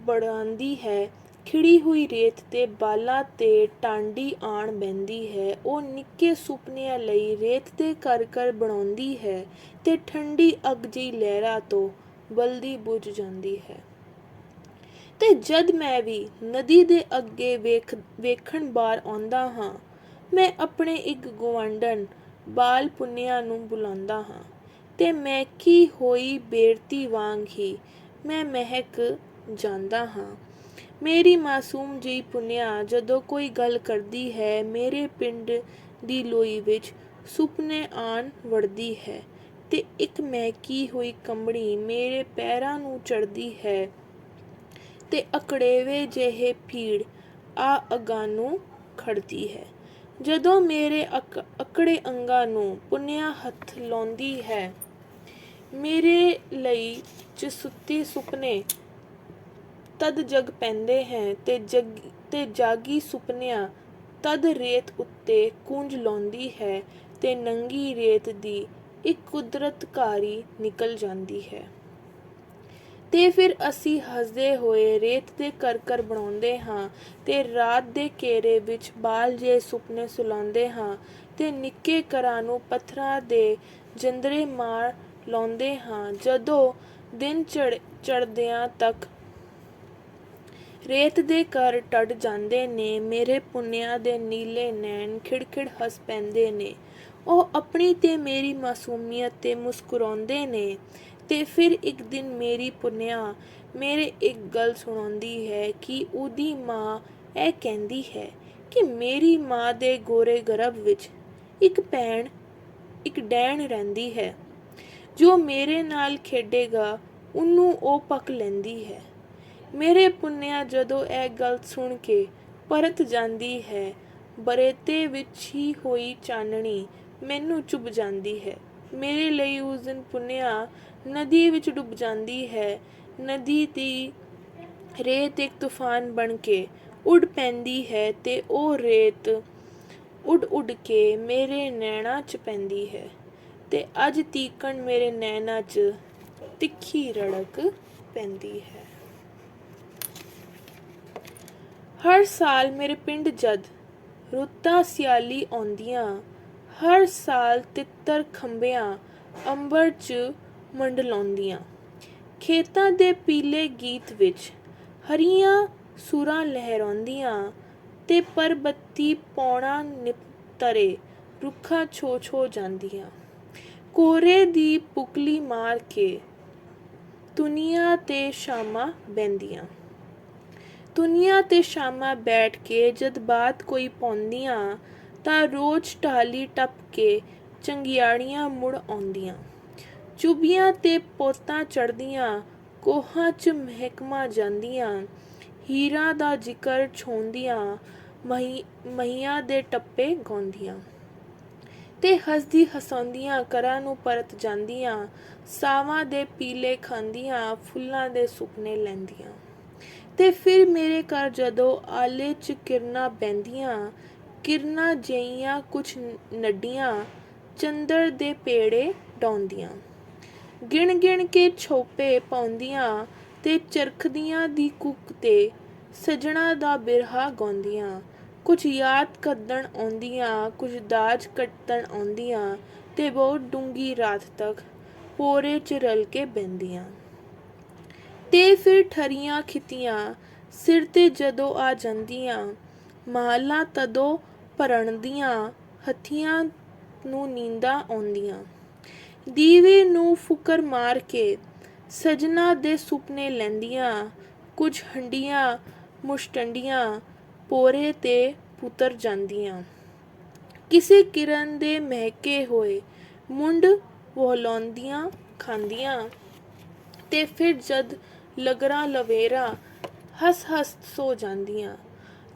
ਬੜਾਉਂਦੀ ਹੈ, ਖਿੜੀ ਹੋਈ ਰੇਤ ਦੇ ਬਾਲਾਂ ਤੇ ਟਾਂਡੀ ਆਣ ਬਹਿੰਦੀ ਹੈ। ਉਹ ਨਿੱਕੇ ਸੁਪਨਿਆਂ ਲਈ ਰੇਤ ਦੇ ਘਰ ਬਣਾਉਂਦੀ ਹੈ ਤੇ ਠੰਡੀ ਅੱਗ ਜਿਹੀ ਲਹਿਰਾਂ ਤੋਂ ਬਲਦੀ ਬੁਝ ਜਾਂਦੀ ਹੈ। ਤੇ ਜਦ ਮੈਂ ਵੀ ਨਦੀ ਦੇ ਅੱਗੇ ਵੇਖਣ ਬਾਹਰ ਆਉਂਦਾ ਹਾਂ, ਮੈਂ ਆਪਣੇ ਇੱਕ ਗੁਆਂਢਣ ਬਾਲ ਪੁੰਨਿਆ ਨੂੰ ਬੁਲਾਉਂਦਾ ਹਾਂ ਤੇ ਮਹਿਕੀ ਹੋਈ ਬੇਰਤੀ ਵਾਂਗ ਹੀ ਮੈਂ ਮਹਿਕ ਜਾਂਦਾ ਹਾਂ। ਮੇਰੀ ਮਾਸੂਮ ਜਿਹੀ ਪੁੰਨਿਆ ਜਦੋਂ ਕੋਈ ਗੱਲ ਕਰਦੀ ਹੈ, ਮੇਰੇ ਪਿੰਡ ਦੀ ਲੋਈ ਵਿੱਚ ਸੁਪਨੇ ਆਣ ਵੜਦੀ ਹੈ ਤੇ ਇੱਕ ਮਹਿਕੀ ਹੋਈ ਕੰਬਣੀ ਮੇਰੇ ਪੈਰਾਂ ਨੂੰ ਚੜ੍ਹਦੀ ਹੈ ਤੇ ਅਕੜੇਵੇਂ ਜਿਹੇ ਭੀੜ ਆ ਅੱਗਾਂ ਨੂੰ ਖੜਦੀ ਹੈ। ਜਦੋਂ ਮੇਰੇ ਅਕੜੇ ਅੰਗਾਂ ਨੂੰ ਪੁੰਨਿਆ ਹੱਥ ਲਾਉਂਦੀ ਹੈ, ਮੇਰੇ ਲਈ 'ਚ ਸੁੱਤੇ ਸੁਪਨੇ ਤਦ ਜਗ ਪੈਂਦੇ ਹੈ ਤੇ ਜਾਗੀ ਸੁਪਨਿਆਂ ਤਦ ਰੇਤ ਉੱਤੇ ਕੂੰਜ ਲਾਉਂਦੀ ਹੈ ਤੇ ਨੰਗੀ ਰੇਤ ਦੀ ਇੱਕ ਕੁਦਰਤ ਘਾਰੀ ਨਿਕਲ ਜਾਂਦੀ ਹੈ। ਤੇ ਫਿਰ ਅਸੀਂ ਹੱਸਦੇ ਹੋਏ ਰੇਤ ਦੇ ਘਰ ਬਣਾਉਂਦੇ ਹਾਂ ਤੇ ਰਾਤ ਦੇ ਘੇਰੇ ਵਿੱਚ ਬਾਲ ਜਿਹੇ ਸੁਪਨੇ ਸੁਲਾਉਂਦੇ ਹਾਂ ਤੇ ਨਿੱਕੇ ਘਰਾਂ ਨੂੰ ਪੱਥਰਾਂ ਦੇ ਜੰਦਰੇ ਮਾਰ ਲਾਉਂਦੇ ਹਾਂ। ਜਦੋਂ ਦਿਨ ਚੜ੍ਹਦਿਆਂ ਤੱਕ ਰੇਤ ਦੇ ਘਰ ਟੱਟ ਜਾਂਦੇ ਨੇ, ਮੇਰੇ ਪੁੰਨਿਆ ਦੇ ਨੀਲੇ ਨੈਣ ਖਿੜ-ਖਿੜ ਹੱਸ ਪੈਂਦੇ ਨੇ। ਉਹ ਆਪਣੀ ਤੇ ਮੇਰੀ ਮਾਸੂਮੀਅਤ ਤੇ ਮੁਸਕਰਾਉਂਦੇ ਨੇ। ਤੇ ਫਿਰ ਇੱਕ ਦਿਨ ਮੇਰੀ ਪੁੰਨਿਆ ਮੇਰੇ ਇੱਕ ਗੱਲ ਸੁਣਾਉਂਦੀ ਹੈ ਕਿ ਉਹਦੀ ਮਾਂ ਇਹ ਕਹਿੰਦੀ ਹੈ ਕਿ ਮੇਰੀ ਮਾਂ ਦੇ ਗੋਰੇ ਗਰਭ ਵਿੱਚ ਇੱਕ ਡੈਣ ਰਹਿੰਦੀ ਹੈ, ਜੋ ਮੇਰੇ ਨਾਲ ਖੇਡੇਗਾ ਉਹਨੂੰ ਉਹ ਪੱਕ ਲੈਂਦੀ ਹੈ। ਮੇਰੇ ਪੁੰਨਿਆ ਜਦੋਂ ਇਹ ਗੱਲ ਸੁਣ ਕੇ ਪਰਤ ਜਾਂਦੀ ਹੈ, ਬਰੇਤੇ ਵਿੱਚ ਹੀ ਹੋਈ ਚਾਨਣੀ ਮੈਨੂੰ ਚੁੱਭ ਜਾਂਦੀ ਹੈ। ਮੇਰੇ ਲਈ ਉਸ ਦਿਨ ਪੁੰਨਿਆ ਨਦੀ ਵਿੱਚ ਡੁੱਬ ਜਾਂਦੀ ਹੈ। ਨਦੀ ਦੀ ਰੇਤ ਇੱਕ ਤੂਫਾਨ ਬਣ ਕੇ ਉੱਡ ਪੈਂਦੀ ਹੈ ਤੇ ਉਹ ਰੇਤ ਉੱਡ ਕੇ ਮੇਰੇ ਨੈਣਾਂ 'ਚ ਪੈਂਦੀ ਹੈ ਤੇ ਅੱਜ ਤੀਕਣ ਮੇਰੇ ਨੈਣਾਂ 'ਚ ਤਿੱਖੀ ਰੜਕ ਪੈਂਦੀ ਹੈ। ਹਰ ਸਾਲ ਮੇਰੇ ਪਿੰਡ ਜਦ ਰੁੱਤਾਂ ਸਿਆਲੀ ਆਉਂਦੀਆਂ, ਹਰ ਸਾਲ ਤਿੱਤਰ ਖੰਭਿਆਂ ਅੰਬਰ 'ਚ ਮੰਡਲਾਉਂਦੀਆਂ। ਖੇਤਾਂ ਦੇ ਪੀਲੇ ਗੀਤ ਵਿੱਚ ਹਰੀਆਂ ਸੁਰਾਂ ਲਹਿਰਾਉਂਦੀਆਂ ਤੇ ਪਰਬਤੀ ਪੌਣਾ ਨਿਪਤਰੇ ਰੁੱਖਾਂ ਛੋ ਜਾਂਦੀਆਂ। ਕੋਹਰੇ ਦੀ ਪੁਕਲੀ ਮਾਰ ਕੇ ਧੁਨੀਆਂ ਤੇ ਸ਼ਾਮਾਂ ਬਹਿੰਦੀਆਂ। ਧੁਨੀਆਂ ਤੇ ਸ਼ਾਮਾਂ ਬੈਠ ਕੇ ਜਦ ਬਾਤ ਕੋਈ ਪਾਉਂਦੀਆਂ ਤਾਂ ਰੋਜ਼ ਟਾਹਲੀ ਟੱਪ ਕੇ ਚੰਗਿਆੜੀਆਂ ਮੁੜ ਆਉਂਦੀਆਂ। ਚੁੱਭੀਆਂ ਤੇ ਪੋਤਾਂ ਚੜ੍ਹਦੀਆਂ, ਕੋਹਾਂ 'ਚ ਮਹਿਕਮਾਂ ਜਾਂਦੀਆਂ, ਹੀਰਾਂ ਦਾ ਜ਼ਿਕਰ ਛੋਂਦੀਆਂ, ਮਹੀਆਂ ਦੇ ਟੱਪੇ ਗਾਉਂਦੀਆਂ ਤੇ ਹੱਸਦੀ ਹਸਾਉਂਦੀਆਂ ਘਰਾਂ ਨੂੰ ਪਰਤ ਜਾਂਦੀਆਂ। ਸਾਵਾਂ ਦੇ ਪੀਲੇ ਖਾਂਦੀਆਂ, ਫੁੱਲਾਂ ਦੇ ਸੁਪਨੇ ਲੈਂਦੀਆਂ। ਤੇ ਫਿਰ ਮੇਰੇ ਘਰ ਜਦੋਂ ਆਲੇ 'ਚ ਕਿਰਨਾਂ ਬਹਿੰਦੀਆਂ, ਕਿਰਨਾਂ ਜਿਹੀਆਂ ਕੁਛ ਨੱਡੀਆਂ ਚੰਦਰ ਦੇ ਪੇੜੇ ਡਾਉਂਦੀਆਂ, ਗਿਣ ਗਿਣ ਕੇ ਛੋਪੇ ਪਾਉਂਦੀਆਂ ਤੇ ਚਰਖਦੀਆਂ ਦੀ ਕੁੱਕ ਤੇ ਸਜਣਾ ਦਾ ਬਿਰਹਾ ਗਾਉਂਦੀਆਂ, ਕੁਝ ਯਾਦ ਕੱਢਣ ਆਉਂਦੀਆਂ, ਕੁਝ ਦਾਜ ਕੱਟਣ ਆਉਂਦੀਆਂ, ਤੇ ਬਹੁਤ ਡੂੰਘੀ ਰਾਤ ਤੱਕ ਭੋਰੇ 'ਚ ਰਲ ਕੇ ਬਹਿੰਦੀਆਂ। ਤੇ ਫਿਰ ਠਰੀਆਂ ਖਿੱਤੀਆਂ ਸਿਰ 'ਤੇ ਜਦੋਂ ਆ ਜਾਂਦੀਆਂ, ਮਾਲਾਂ ਤਦੋਂ ਭਰਣਦੀਆਂ, ਹੱਥੀਆਂ ਨੂੰ ਨੀਂਦਾਂ ਆਉਂਦੀਆਂ। ਦੀਵੇ ਨੂੰ ਫੁਕਰ ਮਾਰ ਕੇ ਸਜਣਾ ਦੇ ਸੁਪਨੇ ਲੈਂਦੀਆਂ, ਕੁਝ ਹੰਢੀਆਂ ਮੁਸ਼ਟੰਡੀਆਂ ਭੋਰੇ 'ਤੇ ਪੁੱਤਰ ਜਾਂਦੀਆਂ। ਕਿਸੇ ਕਿਰਨ ਦੇ ਮਹਿਕੇ ਹੋਏ ਮੁੰਡ ਵਹਲਾਉਂਦੀਆਂ ਖਾਂਦੀਆਂ, ਤੇ ਫਿਰ ਜਦ ਲਗਰਾਂ ਲਵੇਰਾ ਹੱਸ ਹੱਸ ਸੋ ਜਾਂਦੀਆਂ।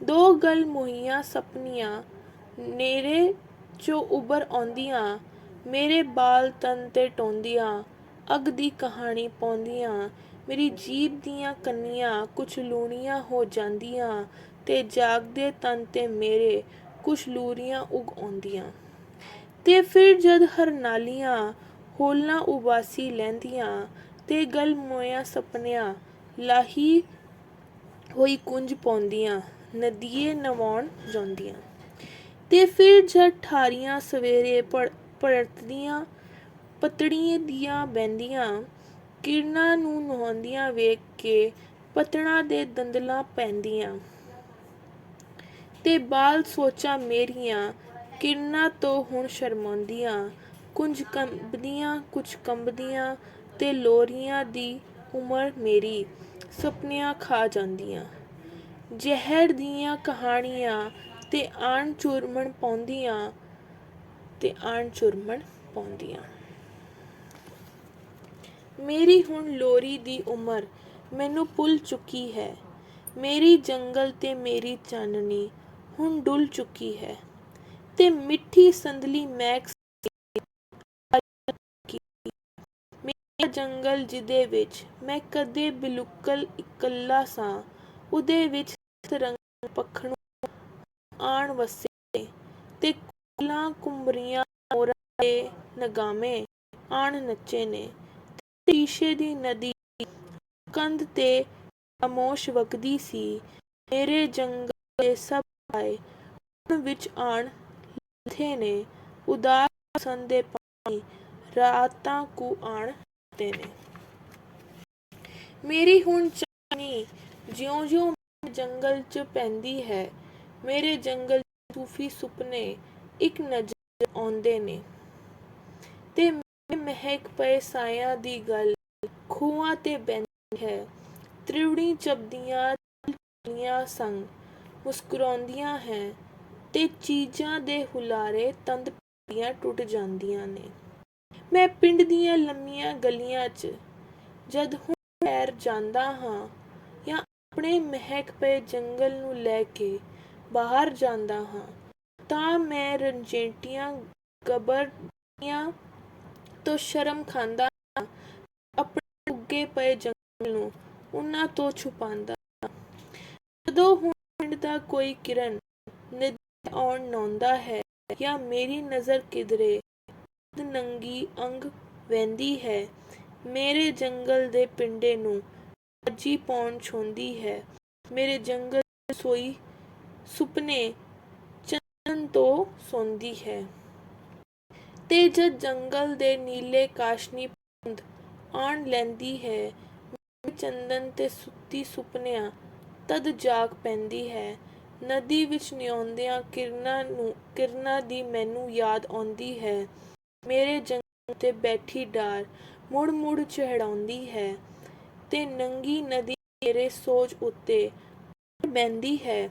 ਦੋ ਗਲ ਮੋਹੀਆਂ ਸਪਨੀਆਂ ਨੇਰੇ 'ਚੋਂ ਉੱਭਰ ਆਉਂਦੀਆਂ, ਮੇਰੇ ਬਾਲ ਤਨ 'ਤੇ ਟੋਂਦੀਆਂ, ਅੱਗ ਦੀ ਕਹਾਣੀ ਪਾਉਂਦੀਆਂ। ਮੇਰੀ ਜੀਭ ਦੀਆਂ ਕੰਨੀਆਂ ਕੁਝ ਲੂਣੀਆਂ ਹੋ ਜਾਂਦੀਆਂ, ਤੇ ਜਾਗਦੇ ਤਨ 'ਤੇ ਮੇਰੇ ਕੁਝ ਲੂਰੀਆਂ ਉੱਗ ਆਉਂਦੀਆਂ। ਤੇ ਫਿਰ ਜਦ ਹਰਨਾਲੀਆਂ ਹੌਲਾਂ ਉਬਾਸੀ ਲੈਂਦੀਆਂ, ਤੇ ਗਲ ਮੋਇਆਂ ਸਪਨਿਆਂ ਲਾਹੀ ਹੋਈ ਕੁੰਜ ਪਾਉਂਦੀਆਂ, ਨਦੀਏ ਨਵਾਉਣ ਜਾਂਦੀਆਂ। ਤੇ ਫਿਰ ਜਦ ਠਾਰੀਆਂ ਸਵੇਰੇ ਪਰਤਦੀਆਂ, ਪਤੜੀ ਦੀਆਂ ਬਹਿੰਦੀਆਂ, ਕਿਰਨਾਂ ਨੂੰ ਨਹਾਉਂਦੀਆਂ ਵੇਖ ਕੇ ਪਤੜਾਂ ਦੇ ਦੰਦਲਾਂ ਪੈਂਦੀਆਂ। ਤੇ ਬਾਲ ਸੋਚਾਂ ਮੇਰੀਆਂ ਕਿਰਨਾਂ ਤੋਂ ਹੁਣ ਸ਼ਰਮਾਉਂਦੀਆਂ, ਕੁਝ ਕੰਬਦੀਆਂ, ਤੇ ਲੋਰੀਆਂ ਦੀ ਉਮਰ ਮੇਰੀ ਸਪਨਿਆਂ ਖਾ ਜਾਂਦੀਆਂ। ਜ਼ਹਿਰ ਦੀਆਂ ਕਹਾਣੀਆਂ ਤੇ ਆਣ ਚੁਰਮਣ ਪਾਉਂਦੀਆਂ। ਮੇਰੀ ਹੁਣ ਲੋਰੀ ਦੀ ਉਮਰ ਮੈਨੂੰ ਭੁੱਲ ਚੁੱਕੀ ਹੈ, ਮੇਰੀ ਜੰਗਲ ਤੇ ਮੇਰੀ ਚਾਨਣੀ ਹੁਣ ਡੁੱਲ ਚੁੱਕੀ ਹੈ। ਤੇ ਮਿੱਠੀ ਸੰਦਲੀ ਮਹਿਕ ਮੇਰਾ ਜੰਗਲ ਜਿਹਦੇ ਵਿੱਚ ਮੈਂ ਕਦੇ ਬਿਲਕੁਲ ਇਕੱਲਾ ਸਾਂ, ਉਹਦੇ ਵਿੱਚ ਰੰਗ ਪੱਖਣੂ ਆਣ ਵਸੇ, ਤੇ ਕੁਲਾਂ ਕੁੰਬਰੀਆਂ ਮੋਰਾਂ ਦੇ ਨਗਾਮੇ ਆਣ ਨੱਚੇ ਨੇ। ਤੇ ਸ਼ੀਸ਼ੇ ਦੀ ਨਦੀ ਕੰਧ 'ਤੇ ਖਾਮੋਸ਼ ਵਗਦੀ ਸੀ। ਮੇਰੇ ਜੰਗਲ ਦੇ ਸਭ ਸਾਏ ਹੁਣ ਵਿੱਚ ਆਣ ਲੱਥੇ ਨੇ, ਉਦਾਸ ਬਸੰਤ ਦੇ ਪਾਣੀ ਰਾਤਾਂ ਕੁ ਆਣ ਲੱਥੇ ਨੇ। ਮੇਰੀ ਹੁਣ ਚਾਹਨੀ ਜਿਉਂ-ਜਿਉਂ ਮੇਰੇ ਜੰਗਲ 'ਚ ਪੈਂਦੀ ਹੈ, ਮੇਰੇ ਜੰਗਲ 'ਚ ਸੂਫੀ ਸੁਪਨੇ ਇੱਕ ਨਜ਼ਰ ਆਉਂਦੇ ਨੇ। ਤੇ ਮੇਰੇ ਮਹਿਕ ਪਏ ਸਾਇਆਂ ਦੀ ਗੱਲ ਖੂਹਾਂ 'ਤੇ ਬਹਿੰਦੀ ਹੈ। ਤ੍ਰਿਵੜੀ ਚਬਦੀਆਂ ਤਿਤਲੀਆਂ ਸੰਗ ਮੁਸਕਰਾਉਂਦੀਆਂ ਹੈ, ਤੇ ਚੀਜ਼ਾਂ ਦੇ ਹੁਲਾਰੇ ਤੰਦ ਪੈਂਦੀਆਂ ਟੁੱਟ ਜਾਂਦੀਆਂ ਨੇ। ਮੈਂ ਪਿੰਡ ਦੀਆਂ ਲੰਮੀਆਂ ਗਲੀਆਂ 'ਚ ਜਦ ਹੁਣ ਠਹਿਰ ਜਾਂਦਾ ਹਾਂ, ਜਾਂ ਆਪਣੇ ਮਹਿਕ ਪਏ ਜੰਗਲ ਨੂੰ ਲੈ ਕੇ ਬਾਹਰ ਜਾਂਦਾ ਹਾਂ, ਤਾਂ ਮੈਂ ਰੰਜੇਟੀਆਂ ਗਬਰਦੀਆਂ ਤੋਂ ਸ਼ਰਮ ਖਾਂਦਾ ਹਾਂ, ਆਪਣੇ ਉੱਗੇ ਪਏ ਜੰਗਲ ਨੂੰ ਉਹਨਾਂ ਤੋਂ ਛੁਪਾਉਂਦਾ ਹਾਂ। ਜਦੋਂ ਹੁਣ ਪਿੰਡ ਦਾ ਕੋਈ ਕਿਰਨ ਨਦੀ ਆਉਣ ਨਹਾਉਂਦਾ ਹੈ, ਜਾਂ ਮੇਰੀ ਨਜ਼ਰ ਕਿਧਰੇ ਨੰਗੀ ਅੰਗ ਵਹਿੰਦੀ ਹੈ, ਮੇਰੇ ਜੰਗਲ ਦੇ ਪਿੰਡੇ ਨੂੰ ਬਾਜੀ ਪਾਉਣ ਛਾਉਂਦੀ ਹੈ, ਮੇਰੇ ਜੰਗਲ ਦੀ ਰਸੋਈ ਸੁਪਨੇ ਚੰਨਣ ਤੋਂ ਸੌਂਦੀ ਹੈ। ਤੇ ਜਦ ਜੰਗਲ ਦੇ ਨੀਲੇ ਕਾਸ਼ਨੀ ਧੁੰਦ ਆਣ ਲੈਂਦੀ ਹੈ, ਮੇਰੀ ਚੰਦਨ 'ਤੇ ਸੁੱਤੀ ਸੁਪਨਿਆਂ ਤਦ ਜਾਗ ਪੈਂਦੀ ਹੈ। ਨਦੀ ਵਿੱਚ ਨਹਾਉਂਦੀਆਂ ਕਿਰਨਾਂ ਦੀ ਮੈਨੂੰ ਯਾਦ ਆਉਂਦੀ ਹੈ, ਮੇਰੇ ਜੰਗਲ 'ਤੇ ਬੈਠੀ ਡਾਰ ਮੁੜ-ਮੁੜ ਚਿਹੜਾਉਂਦੀ ਹੈ, ਤੇ ਨੰਗੀ ਨਦੀ ਮੇਰੇ ਸੋਜ਼ ਉੱਤੇ ਆਣ ਬਹਿੰਦੀ ਹੈ।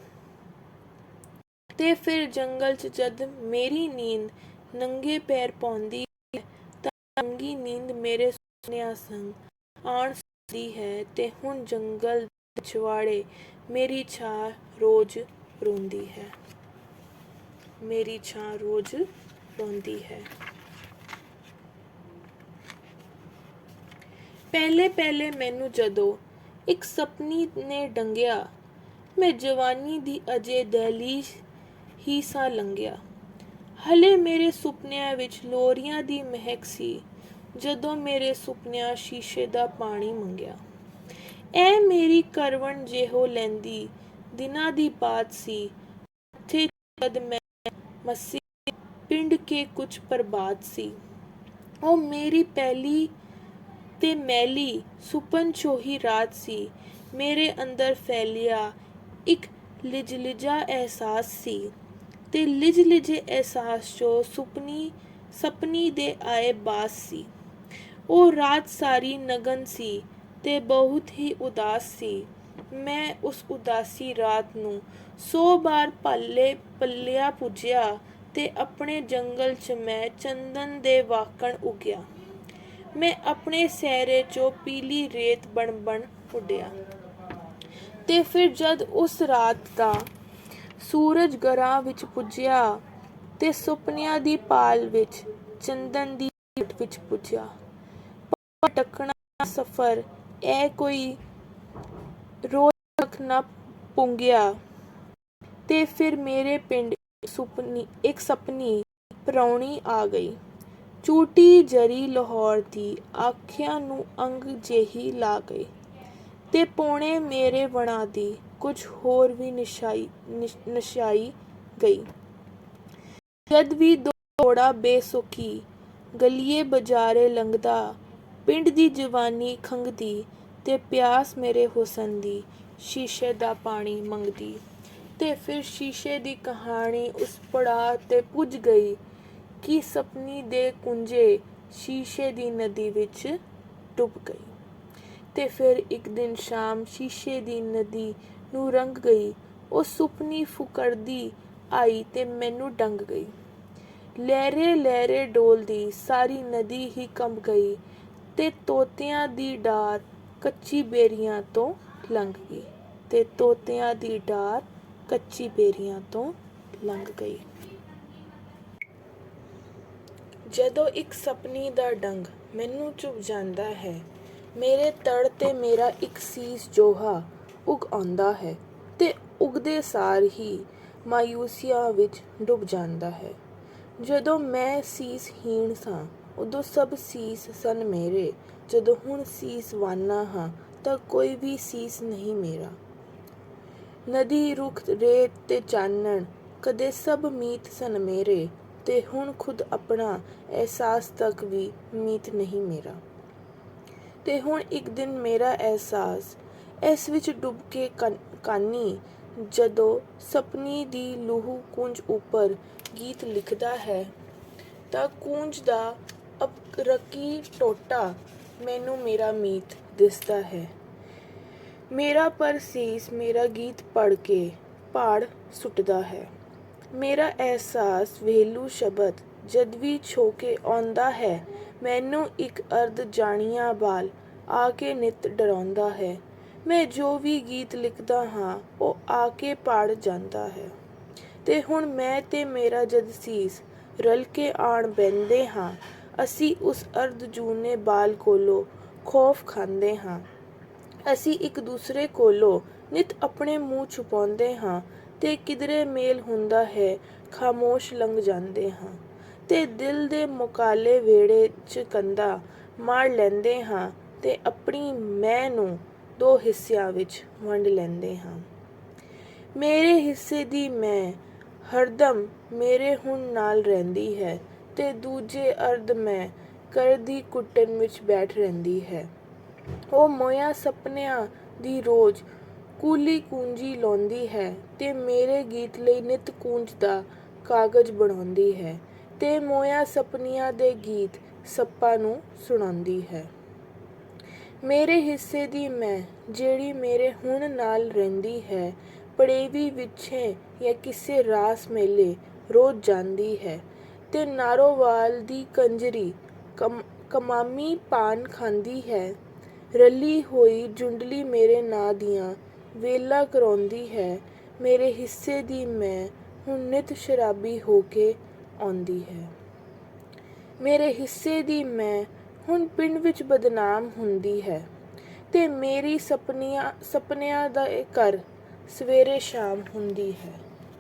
ਤੇ ਫਿਰ ਜੰਗਲ 'ਚ ਜਦ ਮੇਰੀ ਨੀਂਦ ਨੰਗੇ ਪੈਰ ਪਾਉਂਦੀ ਹੈ, ਤਾਂ ਨੰਗੀ ਨੀਂਦ ਮੇਰੇ ਸੁਪਨਿਆਂ ਸੰਗ ਆਣ ਸੌਂਦੀ ਹੈ। ਤੇ ਹੁਣ ਜੰਗਲ ਦੇ ਪਿਛਵਾੜੇ ਮੇਰੀ ਛਾਂ ਰੋਜ਼ ਰੋਂਦੀ ਹੈ, ਮੇਰੀ ਛਾਂ ਰੋਜ਼ ਰੋਂਦੀ ਹੈ। ਪਹਿਲੇ ਮੈਨੂੰ ਜਦੋਂ ਇੱਕ ਸਪਨੀ ਨੇ ਡੰਗਿਆ, ਮੈਂ ਜਵਾਨੀ ਦੀ ਅਜੇ ਦਹਿਲੀਜ਼ ਹੀ ਸਾਂ ਲੰਘਿਆ। ਹਲੇ ਮੇਰੇ ਸੁਪਨਿਆਂ ਵਿੱਚ ਲੋਰੀਆਂ ਦੀ ਮਹਿਕ ਸੀ, ਜਦੋਂ ਮੇਰੇ ਸੁਪਨਿਆਂ ਸ਼ੀਸ਼ੇ ਦਾ ਪਾਣੀ ਮੰਗਿਆ। ਐ ਮੇਰੀ ਕਰਵਣ ਜਿਹੋ ਲੈਂਦੀ ਦਿਨਾਂ ਦੀ ਬਾਤ ਸੀ। ਉੱਥੇ ਜਦ ਮੈਂ ਮੱਸੀ ਪਿੰਡ ਕੇ ਕੁਛ ਪ੍ਰਬਾਤ ਸੀ। ਉਹ ਮੇਰੀ ਪਹਿਲੀ ਤੇ ਮੈਲੀ ਸੁਪਨ ਛੋਹੀ ਰਾਤ ਸੀ। ਮੇਰੇ ਅੰਦਰ ਫੈਲਿਆ ਇੱਕ ਲਿਜਲਿਜਾ ਅਹਿਸਾਸ ਸੀ ਤੇ ਲਿਜਲਿਜੇ ਅਹਿਸਾਸ 'ਚੋਂ ਸਪਨੀ ਦੇ ਆਏ ਬਾਸ ਸੀ। ਉਹ ਰਾਤ ਸਾਰੀ ਨਗਨ ਸੀ ਤੇ ਬਹੁਤ ਹੀ ਉਦਾਸ ਸੀ। ਮੈਂ ਉਸ ਉਦਾਸੀ ਰਾਤ ਨੂੰ 100 ਵਾਰ ਪੱਲਿਆ ਪੁੱਜਿਆ ਤੇ ਆਪਣੇ ਜੰਗਲ 'ਚ ਮੈਂ ਚੰਦਨ ਦੇ ਵਾਕਣ ਉੱਗਿਆ। ਮੈਂ ਆਪਣੇ ਸਹਿਰੇ 'ਚੋਂ ਪੀਲੀ ਰੇਤ ਬਣ ਉੱਡਿਆ। ਤੇ ਫਿਰ ਜਦ ਉਸ ਰਾਤ ਦਾ ਸੂਰਜ ਗਰਾਂ ਵਿੱਚ ਪੁੱਜਿਆ ਤੇ ਸੁਪਨਿਆਂ ਦੀ ਪਾਲ ਵਿੱਚ ਚੰਦਨ ਦੀ ਭੇਟ ਵਿੱਚ ਪੁੱਜਿਆ। ਭਟਕਣਾ ਸਫ਼ਰ ਐ ਕੋਈ ਰੋਜ਼ ਤੱਕ ਨਾ ਪੁੰਗਿਆ। ਤੇ ਫਿਰ ਮੇਰੇ ਪਿੰਡ ਇੱਕ ਸਪਨੀ ਪ੍ਰਾਹੁਣੀ ਆ ਗਈ। ਝੂਟੀ ਜਰੀ ਲਾਹੌਰ ਦੀ ਆਖਿਆਂ ਨੂੰ ਅੰਗ ਜਿਹੀ ਲਾ ਗਈ ਤੇ ਪੌਣੇ ਮੇਰੇ ਵਣਾਂ ਦੀ ਕੁਝ ਹੋਰ ਵੀ ਨਸ਼ਾਈ ਗਈ। ਜਦ ਵੀ ਦੋੜਾ ਬੇਸੁਖੀ ਗਲੀਏ ਬਜ਼ਾਰੇ ਲੰਘਦਾ, ਪਿੰਡ ਦੀ ਜਵਾਨੀ ਖੰਘਦੀ ਤੇ ਪਿਆਸ ਮੇਰੇ ਹੁਸਨ ਦੀ ਸ਼ੀਸ਼ੇ ਦਾ ਪਾਣੀ ਮੰਗਦੀ। ਤੇ ਫਿਰ ਸ਼ੀਸ਼ੇ ਦੀ ਕਹਾਣੀ ਉਸ ਪੜਾਅ ਤੇ ਪੁੱਜ ਗਈ ਕਿ ਸਪਨੀ ਦੇ ਕੁੰਜੇ ਸ਼ੀਸ਼ੇ ਦੀ ਨਦੀ ਵਿੱਚ ਡੁੱਬ ਗਈ। ਤੇ ਫਿਰ ਇੱਕ ਦਿਨ ਸ਼ਾਮ ਸ਼ੀਸ਼ੇ ਦੀ ਨਦੀ ਨੂੰ ਰੰਗ ਗਈ। ਉਹ ਸੁਪਨੀ ਫੁਕਰਦੀ ਆਈ ਤੇ ਮੈਨੂੰ ਡੰਗ ਗਈ। ਲਹਿਰੇ ਲਹਿਰੇ ਡੋਲਦੀ ਸਾਰੀ ਨਦੀ ਹੀ ਕੰਬ ਗਈ ਤੇ ਤੋਤਿਆਂ ਦੀ ਡਾਰ ਕੱਚੀ ਬੇਰੀਆਂ ਤੋਂ ਲੰਘ ਗਈ। ਤੇ ਤੋਤਿਆਂ ਦੀ ਡਾਰ ਕੱਚੀ ਬੇਰੀਆਂ ਤੋਂ ਲੰਘ ਗਈ। ਜਦੋਂ ਇੱਕ ਸਪਨੀ ਦਾ ਡੰਗ ਮੈਨੂੰ ਚੁਭ ਜਾਂਦਾ ਹੈ, ਮੇਰੇ ਤੜ ਤੇ ਮੇਰਾ ਇੱਕ ਸੀਸ ਜੋਹਾ ਉੱਗ ਆਉਂਦਾ ਹੈ ਤੇ ਉੱਗਦੇ ਸਾਰ ਹੀ ਮਾਯੂਸੀਆਂ ਵਿੱਚ ਡੁੱਬ ਜਾਂਦਾ ਹੈ। ਜਦੋਂ ਮੈਂ ਸੀਸ-ਹੀਣ ਸਾਂ, ਉਦੋਂ ਸਭ ਸੀਸ ਸਨ ਮੇਰੇ। ਜਦੋਂ ਹੁਣ ਸੀਸ-ਵਾਨਾ ਹਾਂ ਤਾਂ ਕੋਈ ਵੀ ਸੀਸ ਨਹੀਂ ਮੇਰਾ। ਨਦੀ, ਰੁੱਖ, ਰੇਤ ਤੇ ਚਾਨਣ ਕਦੇ ਸਭ ਮੀਤ ਸਨ ਮੇਰੇ ਤੇ ਹੁਣ ਖੁਦ ਆਪਣਾ ਅਹਿਸਾਸ ਤੱਕ ਵੀ ਮੀਤ ਨਹੀਂ ਮੇਰਾ। ਤੇ ਹੁਣ ਇੱਕ ਦਿਨ ਮੇਰਾ ਅਹਿਸਾਸ ਇਸ ਵਿੱਚ ਡੁੱਬ ਕੇ ਕਾਨੀ, ਜਦੋਂ ਸਪਨੀ ਦੀ ਲੂਹ ਕੂੰਜ ਉੱਪਰ ਗੀਤ ਲਿਖਦਾ ਹੈ ਤਾਂ ਕੂੰਜ ਦਾ ਅਪਰਕੀ ਟੋਟਾ ਮੈਨੂੰ ਮੇਰਾ ਮੀਤ ਦਿਸਦਾ ਹੈ। ਮੇਰਾ ਪਰਸੀਸ ਮੇਰਾ ਗੀਤ ਪੜ੍ਹ ਕੇ ਪਾੜ ਸੁੱਟਦਾ ਹੈ। ਮੇਰਾ ਅਹਿਸਾਸ ਵਹੇਲੂ ਸ਼ਬਦ ਜਦ ਵੀ ਛੋਕੇ ਆਉਂਦਾ ਹੈ, ਮੈਨੂੰ ਇੱਕ ਅਰਧ ਜਾਣਿਆ ਬਾਲ ਆ ਕੇ ਨਿੱਤ ਡਰਾਉਂਦਾ ਹੈ। ਮੈਂ ਜੋ ਵੀ ਗੀਤ ਲਿਖਦਾ ਹਾਂ ਉਹ ਆ ਕੇ ਪਾੜ ਜਾਂਦਾ ਹੈ। ਤੇ ਹੁਣ ਮੈਂ ਤੇ ਮੇਰਾ ਜਦ ਸੀਸ ਰਲ ਕੇ ਆਣ ਬਹਿੰਦੇ ਹਾਂ, ਅਸੀਂ ਉਸ ਅਰਧ ਜੂਨੇ ਬਾਲ ਕੋਲੋਂ ਖੌਫ ਖਾਂਦੇ ਹਾਂ। ਅਸੀਂ ਇੱਕ ਦੂਸਰੇ ਕੋਲੋਂ ਨਿੱਤ ਆਪਣੇ ਮੂੰਹ ਛੁਪਾਉਂਦੇ ਹਾਂ ਤੇ ਕਿਧਰੇ ਮੇਲ ਹੁੰਦਾ ਹੈ ਖਾਮੋਸ਼ ਲੰਘ ਜਾਂਦੇ ਹਾਂ ਤੇ ਦਿਲ ਦੇ ਮੁਕਾਲੇ ਵਿਹੜੇ 'ਚ ਕੰਧਾਂ ਮਾਰ ਲੈਂਦੇ ਹਾਂ ਤੇ ਆਪਣੀ ਮੈਂ ਨੂੰ ਦੋ ਹਿੱਸਿਆਂ ਵਿੱਚ ਵੰਡ ਲੈਂਦੇ ਹਾਂ। ਮੇਰੇ ਹਿੱਸੇ ਦੀ ਮੈਂ ਹਰਦਮ ਮੇਰੇ ਹੁਣ ਨਾਲ ਰਹਿੰਦੀ ਹੈ ਤੇ ਦੂਜੇ ਅਰਧ ਮੈਂ ਕਰਦੀ ਕੁੱਟਣ ਵਿੱਚ ਬੈਠ ਰਹਿੰਦੀ ਹੈ। ਉਹ ਮੋਇਆ ਸਪਨਿਆਂ ਦੀ ਰੋਜ਼ ਕੂਲੀ ਕੂੰਜੀ ਲਾਉਂਦੀ ਹੈ ਤੇ ਮੇਰੇ ਗੀਤ ਲਈ ਨਿੱਤ ਕੂੰਜ ਦਾ ਕਾਗਜ਼ ਬਣਾਉਂਦੀ ਹੈ ਤੇ ਮੋਇਆ ਸਪਨਿਆਂ ਦੇ ਗੀਤ ਸੱਪਾਂ ਨੂੰ ਸੁਣਾਉਂਦੀ ਹੈ। ਮੇਰੇ ਹਿੱਸੇ ਦੀ ਮੈਂ, ਜਿਹੜੀ ਮੇਰੇ ਹੁਣ ਨਾਲ ਰਹਿੰਦੀ ਹੈ, ਪੜੇਵੀ ਵਿਛੇ ਜਾਂ ਕਿਸੇ ਰਾਸ ਮੇਲੇ ਰੋਜ਼ ਜਾਂਦੀ ਹੈ ਤੇ ਨਾਰੋਵਾਲ ਦੀ ਕੰਜਰੀ ਕਮਾਮੀ ਪਾਨ ਖਾਂਦੀ ਹੈ। ਰਲੀ ਹੋਈ ਜੁੰਡਲੀ ਮੇਰੇ ਨਾਂ ਦੀਆਂ ਵੇਲਾਂ ਕਰਾਉਂਦੀ ਹੈ। ਮੇਰੇ ਹਿੱਸੇ ਦੀ ਮੈਂ ਹੁਣ ਨਿੱਤ ਸ਼ਰਾਬੀ ਹੋ ਕੇ ਆਉਂਦੀ ਹੈ। ਮੇਰੇ ਹਿੱਸੇ ਦੀ ਮੈਂ ਹੁਣ ਪਿੰਡ ਵਿੱਚ ਬਦਨਾਮ ਹੁੰਦੀ ਹੈ ਤੇ ਮੇਰੀ ਸਪਨਿਆਂ ਦਾ ਘਰ ਸਵੇਰੇ ਸ਼ਾਮ ਹੁੰਦੀ ਹੈ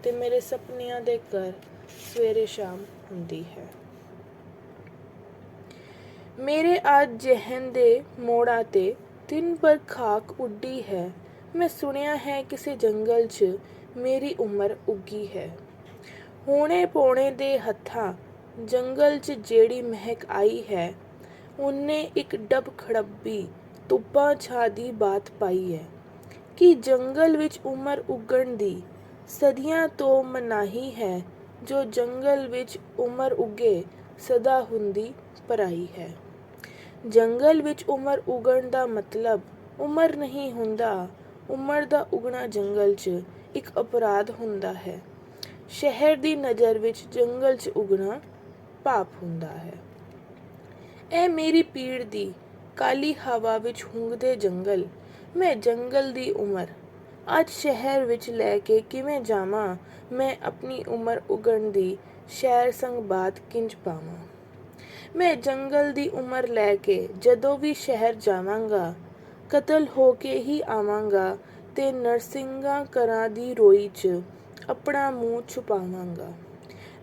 ਤੇ ਮੇਰੇ ਸਪਨਿਆਂ ਦੇ ਘਰ ਸਵੇਰੇ ਸ਼ਾਮ ਹੁੰਦੀ ਹੈ। ਮੇਰੇ ਅੱਜ ਜਿਹਨ ਦੇ ਮੋੜਾਂ ਤੇ ਦਿਨ ਭਰ ਖਾਕ ਉੱਡੀ ਹੈ। ਮੈਂ ਸੁਣਿਆ ਹੈ ਕਿਸੇ ਜੰਗਲ 'ਚ ਮੇਰੀ ਉਮਰ ਉੱਗੀ ਹੈ। ਹੋਣੇ ਪੌਣੇ ਦੇ ਹੱਥਾਂ ਜੰਗਲ 'ਚ ਜਿਹੜੀ ਮਹਿਕ ਆਈ ਹੈ, ਉਹਨੇ ਇੱਕ ਡੱਬ ਖੜੱਬੀ ਧੁੱਪਾਂ ਛਾਂ ਦੀ ਬਾਤ ਪਾਈ ਹੈ ਕਿ ਜੰਗਲ ਵਿੱਚ ਉਮਰ ਉੱਗਣ ਦੀ ਸਦੀਆਂ ਤੋਂ ਮਨਾਹੀ ਹੈ। ਜੋ ਜੰਗਲ ਵਿੱਚ ਉਮਰ ਉੱਗੇ ਸਦਾ ਹੁੰਦੀ ਪਰਾਈ ਹੈ। ਜੰਗਲ ਵਿੱਚ ਉਮਰ ਉੱਗਣ ਦਾ ਮਤਲਬ ਉਮਰ ਨਹੀਂ ਹੁੰਦਾ। ਉਮਰ ਦਾ ਉੱਗਣਾ ਜੰਗਲ 'ਚ ਇੱਕ ਅਪਰਾਧ ਹੁੰਦਾ ਹੈ। ਸ਼ਹਿਰ ਦੀ ਨਜ਼ਰ ਵਿੱਚ ਜੰਗਲ 'ਚ ਉੱਗਣਾ ਪਾਪ ਹੁੰਦਾ ਹੈ। ਇਹ ਮੇਰੀ ਪੀੜ ਦੀ ਕਾਲੀ ਹਵਾ ਵਿੱਚ ਹੁੰਗਦੇ ਜੰਗਲ। ਮੈਂ ਜੰਗਲ ਦੀ ਉਮਰ ਅੱਜ ਸ਼ਹਿਰ ਵਿੱਚ ਲੈ ਕੇ ਕਿਵੇਂ ਜਾਵਾਂ। ਮੈਂ ਆਪਣੀ ਉਮਰ ਉੱਗਣ ਦੀ ਸ਼ਹਿਰ ਸੰਗ ਬਾਤ ਕਿੰਜ ਪਾਵਾਂ। ਮੈਂ ਜੰਗਲ ਦੀ ਉਮਰ ਲੈ ਕੇ ਜਦੋਂ ਵੀ ਸ਼ਹਿਰ ਜਾਵਾਂਗਾ, ਕਤਲ ਹੋ ਕੇ ਹੀ ਆਵਾਂਗਾ ਤੇ ਨਰਸਿੰਘਾਂ ਘਰਾਂ ਦੀ ਰੋਈ 'ਚ ਆਪਣਾ ਮੂੰਹ ਛੁਪਾਵਾਂਗਾ।